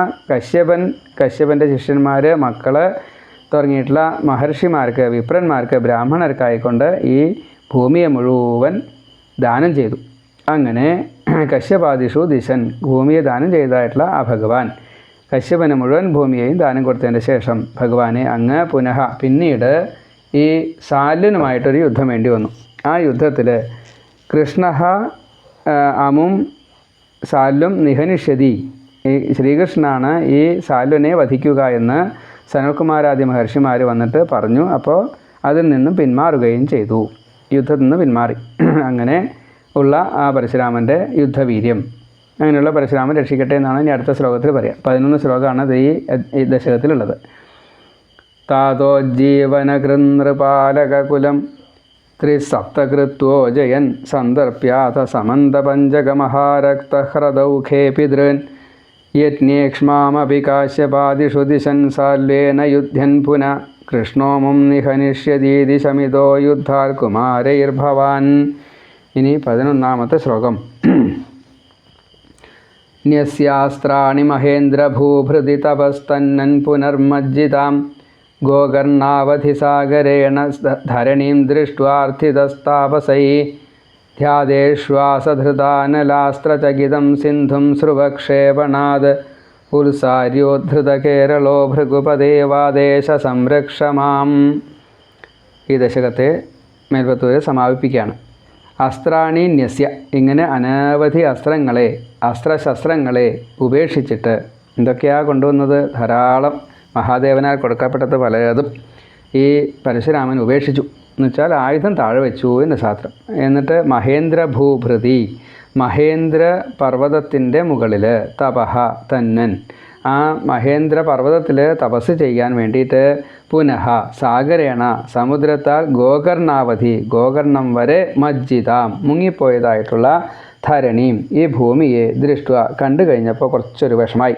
കശ്യപൻ്റെ ശിഷ്യന്മാർ, മക്കൾ തുടങ്ങിയിട്ടുള്ള മഹർഷിമാർക്ക്, വിപ്രന്മാർക്ക്, ബ്രാഹ്മണർക്കായിക്കൊണ്ട് ഈ ഭൂമിയെ മുഴുവൻ ദാനം ചെയ്തു. അങ്ങനെ കശ്യപാദിഷു ദിശൻ, ഭൂമിയെ ദാനം ചെയ്തതായിട്ടുള്ള ആ ഭഗവാൻ കശ്യപന് മുഴുവൻ ഭൂമിയെയും ദാനം കൊടുത്തതിന് ശേഷം ഭഗവാനെ അങ്ങ് പിന്നീട് ഈ സാല്വനുമായിട്ടൊരു യുദ്ധം വേണ്ടി വന്നു. ആ യുദ്ധത്തിൽ കൃഷ്ണഃ അമും സാല്വം നിഹനിഷ്യതി, ഈ ശ്രീകൃഷ്ണനാണ് ഈ സാല്വനെ വധിക്കുക എന്ന് സനൽകുമാരാദി മഹർഷിമാർ വന്നിട്ട് പറഞ്ഞു. അപ്പോൾ അതിൽ നിന്നും പിന്മാറുകയും ചെയ്തു, യുദ്ധത്തിൽ നിന്ന് പിന്മാറി. അങ്ങനെ ഉള്ള ആ പരശുരാമൻ്റെ യുദ്ധവീര്യം, അങ്ങനെയുള്ള പരശുരാമൻ രക്ഷിക്കട്ടെ എന്നാണ് ഇനി അടുത്ത ശ്ലോകത്തിൽ പറയാം. 11 ശ്ലോകമാണ് അത് ഈ ദശകത്തിലുള്ളത്. താതോജ്ജീവനകൃനൃപാലകുലം ത്രിസപ്തകൃത്വോ ജയൻ സന്ദർഭ്യാഥ സമന്തപഞ്ചകമഹാരക്തഹ്രദൗഖേ പിതൃൻ യജ്ഞേക്ഷ്മാമപി കാശ്യപാദിഷു ദിശൻ സാല്വേന യുധ്യൻ പുനഃ കൃഷ്ണോ മും നിഹനിഷ്യതീതി ശമിതോ യുദ്ധാൽ കുമാരൈർഭവാൻ. ഇനി 11ാമത്തെ ശ്ലോകം. ന്യസ്യാസ്ത്രാണി മഹേന്ദ്രഭൂഭൃതി തപസ്തന്നൻ പുനർമജ്ജിതാം ഗോകർണാവധിസാഗരേണ ധരണീം ദൃഷ്ട്വാർത്ഥിതസ്താപസൈ ധ്യാതേഷ്വാസധൃതാനലാസ്ത്രചകിതം സിന്ധും സ്രുവക്ഷേപണാത് ഉത്സാര്യോദ്ധൃതകേരളോ ഭൃഗുപദേവാദേശ സംരക്ഷമാം. ഈ ദശകത്തെ മേൽപ്പത്തൂര് സമാപിപ്പിക്കുകയാണ്. അസ്ത്രാണി ന്യസ്യ, ഇങ്ങനെ അനവധി അസ്ത്രശസ്ത്രങ്ങളെ ഉപേക്ഷിച്ചിട്ട്, എന്തൊക്കെയാണ് കൊണ്ടുവന്നത്? ധാരാളം മഹാദേവനാൽ കൊടുക്കപ്പെട്ടത് പലതും ഈ പരശുരാമൻ ഉപേക്ഷിച്ചു. എന്നുവെച്ചാൽ ആയുധം താഴെ വെച്ചു എന്ന് ശാസ്ത്രം. എന്നിട്ട് മഹേന്ദ്രഭൂഭൃതി, മഹേന്ദ്ര പർവ്വതത്തിൻ്റെ മുകളിൽ തപഹ തന്നൻ, ആ മഹേന്ദ്ര പർവ്വതത്തിൽ തപസ് ചെയ്യാൻ വേണ്ടിയിട്ട് പുനഃ സാഗരേണ സമുദ്രത്താൽ ഗോകർണാവധി ഗോകർണം വരെ മജ്ജിതാം മുങ്ങിപ്പോയതായിട്ടുള്ള ധരണീം ഈ ഭൂമിയെ ദൃഷ്ട്വ കണ്ടു കഴിഞ്ഞപ്പോൾ കുറച്ചൊരു വിഷമായി.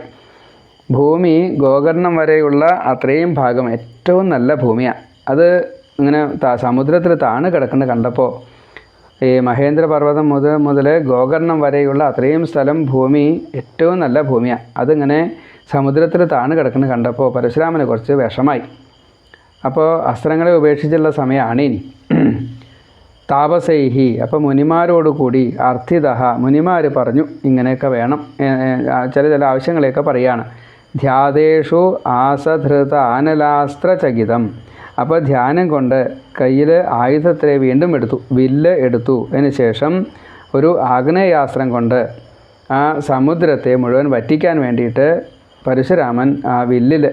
ഭൂമി ഗോകർണം വരെയുള്ള അത്രയും ഭാഗം ഏറ്റവും നല്ല ഭൂമിയാണ്. അത് ഇങ്ങനെ സമുദ്രത്തിൽ താണ് കിടക്കുന്നത് കണ്ടപ്പോൾ ഈ മഹേന്ദ്ര പർവ്വതം മുതൽ ഗോകർണം വരെയുള്ള അത്രയും സ്ഥലം ഭൂമി ഏറ്റവും നല്ല ഭൂമിയാണ്. അതിങ്ങനെ സമുദ്രത്തിൽ താണ് കിടക്കുന്നത് കണ്ടപ്പോൾ പരശുരാമന് കുറച്ച് വിഷമായി. അപ്പോൾ അസ്ത്രങ്ങളെ ഉപേക്ഷിച്ചുള്ള സമയമാണ് ഇനി. താപസൈഹി, അപ്പോൾ മുനിമാരോടുകൂടി അർത്ഥിത, മുനിമാർ പറഞ്ഞു ഇങ്ങനെയൊക്കെ വേണം, ചില ആവശ്യങ്ങളെയൊക്കെ പറയുകയാണ്. ധ്യാതേഷു ആസധൃത ആനലാസ്ത്രചകിതം, അപ്പോൾ ധ്യാനം കൊണ്ട് കയ്യിൽ ആയുധത്തെ വീണ്ടും എടുത്തു, വില്ല് എടുത്തു. അതിനുശേഷം ഒരു ആഗ്നേയാസ്ത്രം കൊണ്ട് ആ സമുദ്രത്തെ മുഴുവൻ വറ്റിക്കാൻ വേണ്ടിയിട്ട് പരശുരാമൻ ആ വില്ലിൽ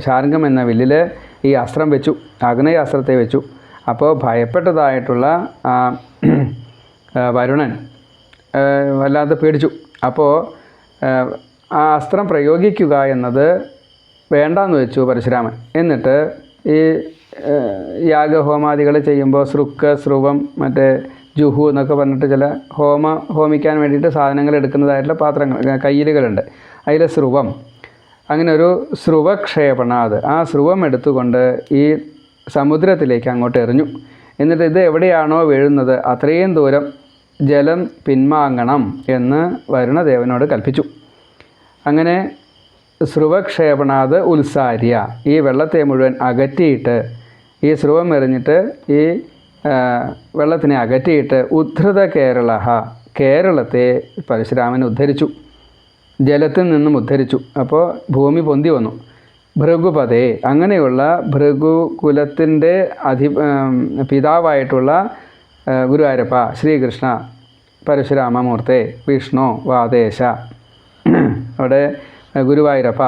ശാർംഗം എന്ന വില്ലിൽ ഈ അസ്ത്രം വെച്ചു, ആഗ്നേയാസ്ത്രത്തെ വെച്ചു. അപ്പോൾ ഭയപ്പെട്ടതായിട്ടുള്ള വരുണൻ വല്ലാതെ പേടിച്ചു. അപ്പോൾ ആ അസ്ത്രം പ്രയോഗിക്കുക എന്നത് വേണ്ടാന്ന് വെച്ചു പരശുരാമൻ. എന്നിട്ട് ഈ യാഗഹോമാദികൾ ചെയ്യുമ്പോൾ സൃക്ക്, സ്രുവം, മറ്റേ ജുഹു എന്നൊക്കെ പറഞ്ഞിട്ട് ചില ഹോമിക്കാൻ വേണ്ടിയിട്ട് സാധനങ്ങൾ എടുക്കുന്നതായിട്ടുള്ള പാത്രങ്ങൾ, കയ്യിലുകളുണ്ട്. അതിൽ സ്രുവം, അങ്ങനെ ഒരു സ്രുവക്ഷേപണാത്, ആ സ്രുവം എടുത്തുകൊണ്ട് ഈ സമുദ്രത്തിലേക്ക് അങ്ങോട്ട് എറിഞ്ഞു. എന്നിട്ട് ഇത് എവിടെയാണോ വീഴുന്നത് അത്രയും ദൂരം ജലം പിൻവാങ്ങണം എന്ന് വരുണദേവനോട് കൽപ്പിച്ചു. അങ്ങനെ സ്രുവക്ഷേപണാത് ഉത്സാര്യ, ഈ വെള്ളത്തെ മുഴുവൻ അകറ്റിയിട്ട്, ഈ സ്രുവം എറിഞ്ഞിട്ട് ഈ വെള്ളത്തിനെ അകറ്റിയിട്ട് ഉദ്ധൃത കേരള, കേരളത്തെ പരശുരാമൻ ഉദ്ധരിച്ചു, ജലത്തിൽ നിന്നും ഉദ്ധരിച്ചു. അപ്പോൾ ഭൂമി പൊന്തി വന്നു. ഭൃഗുപദേ, അങ്ങനെയുള്ള ഭൃഗുകുലത്തിൻ്റെ പിതാവായിട്ടുള്ള ഗുരുവായൂരപ്പ ശ്രീകൃഷ്ണ പരശുരാമമൂർത്തെ വിഷ്ണു വാദേശ, അവിടെ ഗുരുവായൂരപ്പ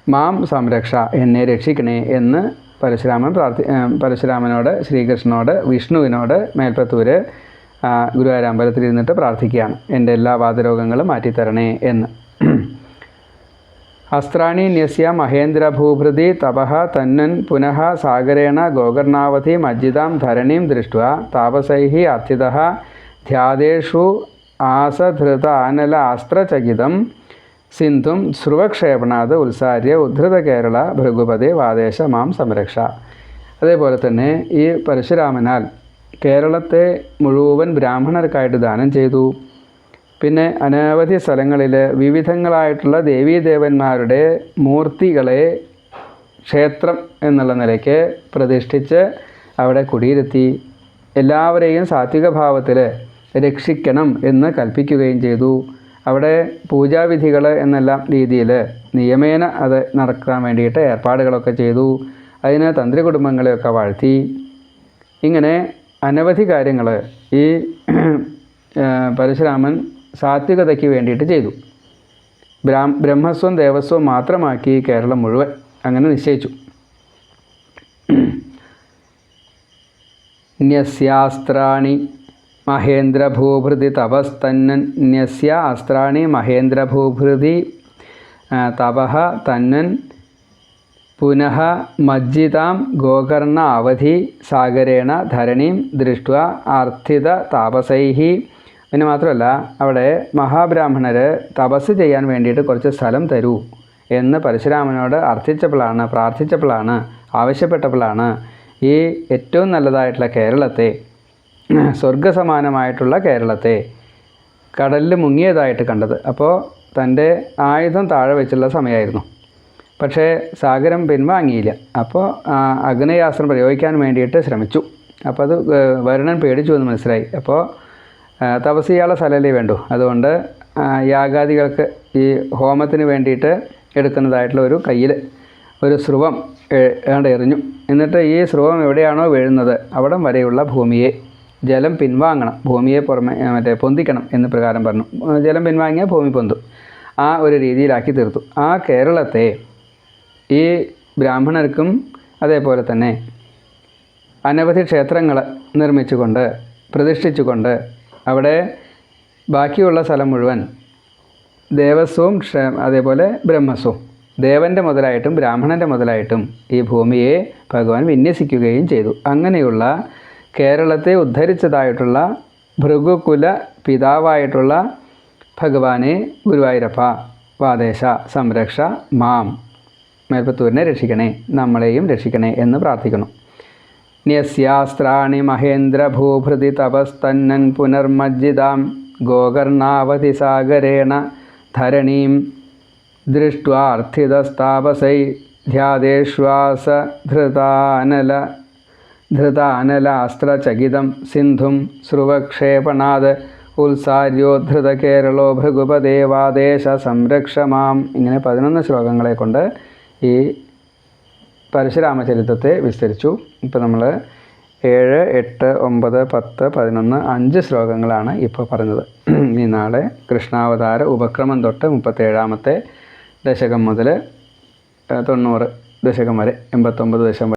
മാം സംരക്ഷ, എന്നെ രക്ഷിക്കണേ എന്ന് പരശുരാമനോട്, ശ്രീകൃഷ്ണനോട്, വിഷ്ണുവിനോട് മേൽപ്പത്തൂര് ഗുരുവായൂർ അമ്പലത്തിൽ ഇരുന്നിട്ട് പ്രാർത്ഥിക്കുകയാണ്, എൻ്റെ എല്ലാ വാതരോഗങ്ങളും മാറ്റിത്തരണേ എന്ന്. അസ്ത്രാണി ന്യസ്യ മഹേന്ദ്രഭൂഭൃതി തപഃ തന്നൻ പുനഃ സാഗരേണ ഗോകർണാവധി മജ്ജിതാം ധരണീം ദൃഷ്ട്വാ താപസൈഃ അർത്ഥിതഃ ധ്യാതേഷു ആസധൃത ആനല അസ്ത്രചകിതം സിന്ധും സ്രുവക്ഷേപണാത് ഉത്സാര്യ ഉദ്ധൃത കേരള ഭൃഗുപദേ വാദേശ മാം സംരക്ഷ. അതേപോലെ തന്നെ ഈ പരശുരാമനാൽ കേരളത്തെ മുഴുവൻ ബ്രാഹ്മണർക്കായിട്ട് ദാനം ചെയ്തു. പിന്നെ അനവധി സ്ഥലങ്ങളിൽ വിവിധങ്ങളായിട്ടുള്ള ദേവീദേവന്മാരുടെ മൂർത്തികളെ ക്ഷേത്രം എന്നുള്ള നിലയ്ക്ക് പ്രതിഷ്ഠിച്ച് അവിടെ കുടിയിരുത്തി എല്ലാവരെയും സാത്വിക ഭാവത്തിൽ രക്ഷിക്കണം എന്ന് കൽപ്പിക്കുകയും ചെയ്തു. അവിടെ പൂജാവിധികൾ എന്നെല്ലാം രീതിയിൽ നിയമേന അത് നടക്കാൻ വേണ്ടിയിട്ട് ഏർപ്പാടുകളൊക്കെ ചെയ്തു. അതിന് തന്ത്രി കുടുംബങ്ങളെയൊക്കെ വാഴ്ത്തി. ഇങ്ങനെ അനവധി കാര്യങ്ങൾ ഈ പരശുരാമൻ സാത്വികതയ്ക്ക് വേണ്ടിയിട്ട് ചെയ്തു. ബ്രഹ്മസ്വം ദേവസ്വം മാത്രമാക്കി കേരളം മുഴുവൻ അങ്ങനെ നിശ്ചയിച്ചു. ന്യസ്യാസ്ത്രാണി മഹേന്ദ്രഭൂഭൃതി തപസ്തന്നൻ, ന്യസ്യ അസ്ത്രാണി മഹേന്ദ്രഭൂഭൃതി തപഃ തന്നൻ പുനഃ മജ്ജിതാം ഗോകർണ അവധി സാഗരേണ ധരണീം ദൃഷ്ട്വാ ആർത്ഥിത താപസൈഃ പിന്നെ മാത്രമല്ല അവിടെ മഹാബ്രാഹ്മണർ തപസ് ചെയ്യാൻ വേണ്ടിയിട്ട് കുറച്ച് സ്ഥലം തരൂ എന്ന് പരശുരാമനോട് പ്രാർത്ഥിച്ചപ്പോഴാണ് ആവശ്യപ്പെട്ടപ്പോഴാണ് ഈ ഏറ്റവും നല്ലതായിട്ടുള്ള കേരളത്തെ, സ്വർഗസമാനമായിട്ടുള്ള കേരളത്തെ കടലിൽ മുങ്ങിയതായിട്ട് കണ്ടത്. അപ്പോൾ തൻ്റെ ആയുധം താഴെ വെച്ചുള്ള സമയമായിരുന്നു. പക്ഷേ സാഗരം പിൻവാങ്ങിയില്ല. അപ്പോൾ അഗ്നേയാസ്ത്രം പ്രയോഗിക്കാൻ വേണ്ടിയിട്ട് ശ്രമിച്ചു. അപ്പോൾ അത് വരുണൻ പേടിച്ചു എന്ന് മനസ്സിലായി. അപ്പോൾ തപസ് ചെയ്യാനുള്ള സ്ഥലമല്ലേ വേണ്ടു. അതുകൊണ്ട് യാഗാദികൾക്ക് ഈ ഹോമത്തിന് വേണ്ടിയിട്ട് എടുക്കുന്നതായിട്ടുള്ള ഒരു കയ്യിൽ ഒരു സ്രുവം എറിഞ്ഞു. എന്നിട്ട് ഈ സ്രുവം എവിടെയാണോ വീഴുന്നത് അവിടം വരെയുള്ള ഭൂമിയെ ജലം പിൻവാങ്ങണം, ഭൂമിയെ പൊന്തിക്കണം എന്ന് പ്രകാരം പറഞ്ഞു. ജലം പിൻവാങ്ങിയാൽ ഭൂമി പൊന്തും. ആ ഒരു രീതിയിലാക്കി തീർത്തു. ആ കേരളത്തെ ഈ ബ്രാഹ്മണർക്കും അതേപോലെ തന്നെ അനവധി ക്ഷേത്രങ്ങൾ നിർമ്മിച്ചുകൊണ്ട് പ്രതിഷ്ഠിച്ചുകൊണ്ട് അവിടെ ബാക്കിയുള്ള സ്ഥലം മുഴുവൻ ദേവസ്വവും അതേപോലെ ബ്രഹ്മസ്വവും, ദേവൻ്റെ മുതലായിട്ടും ബ്രാഹ്മണൻ്റെ മുതലായിട്ടും ഈ ഭൂമിയെ ഭഗവാൻ വിന്യസിക്കുകയും ചെയ്തു. അങ്ങനെയുള്ള കേരളത്തെ ഉദ്ധരിച്ചതായിട്ടുള്ള ഭൃഗുകുല പിതാവായിട്ടുള്ള ഭഗവാനെ ഗുരുവായൂരപ്പ വാദേശ സംരക്ഷ മാം, മേൽപ്പത്തൂരിനെ രക്ഷിക്കണേ, നമ്മളെയും രക്ഷിക്കണേ എന്ന് പ്രാർത്ഥിക്കണം. ന്യസ്യാസ്ത്രാണി മഹേന്ദ്രഭൂഭൃതി തപസ്തന്നൻ പുനർമജ്ജിതാം ഗോകർണാവധി സാഗരേണ ധരണീം ദൃഷ്ട്വാർത്ഥിതസ്താപസൈ ധൃതാനലാസ്ത്രചകിതം സിന്ധും സ്രുവക്ഷേപണാത് ഉത്സാര്യോദ്ധൃത കേരളോ ഭൃഗുപദേവാദേശ സംരക്ഷമാം. ഇങ്ങനെ 11 ശ്ലോകങ്ങളെ കൊണ്ട് ഈ പരശുരാമചരിത്രത്തെ വിസ്തരിച്ചു. ഇപ്പോൾ നമ്മൾ 7, 8, 9, 10, 11 5 ശ്ലോകങ്ങളാണ് ഇപ്പോൾ പറഞ്ഞത്. ഇനി നാളെ കൃഷ്ണാവതാര ഉപക്രമം തൊട്ട് 37ാമത്തെ ദശകം മുതൽ 90 ദശകം വരെ 89 ദശകം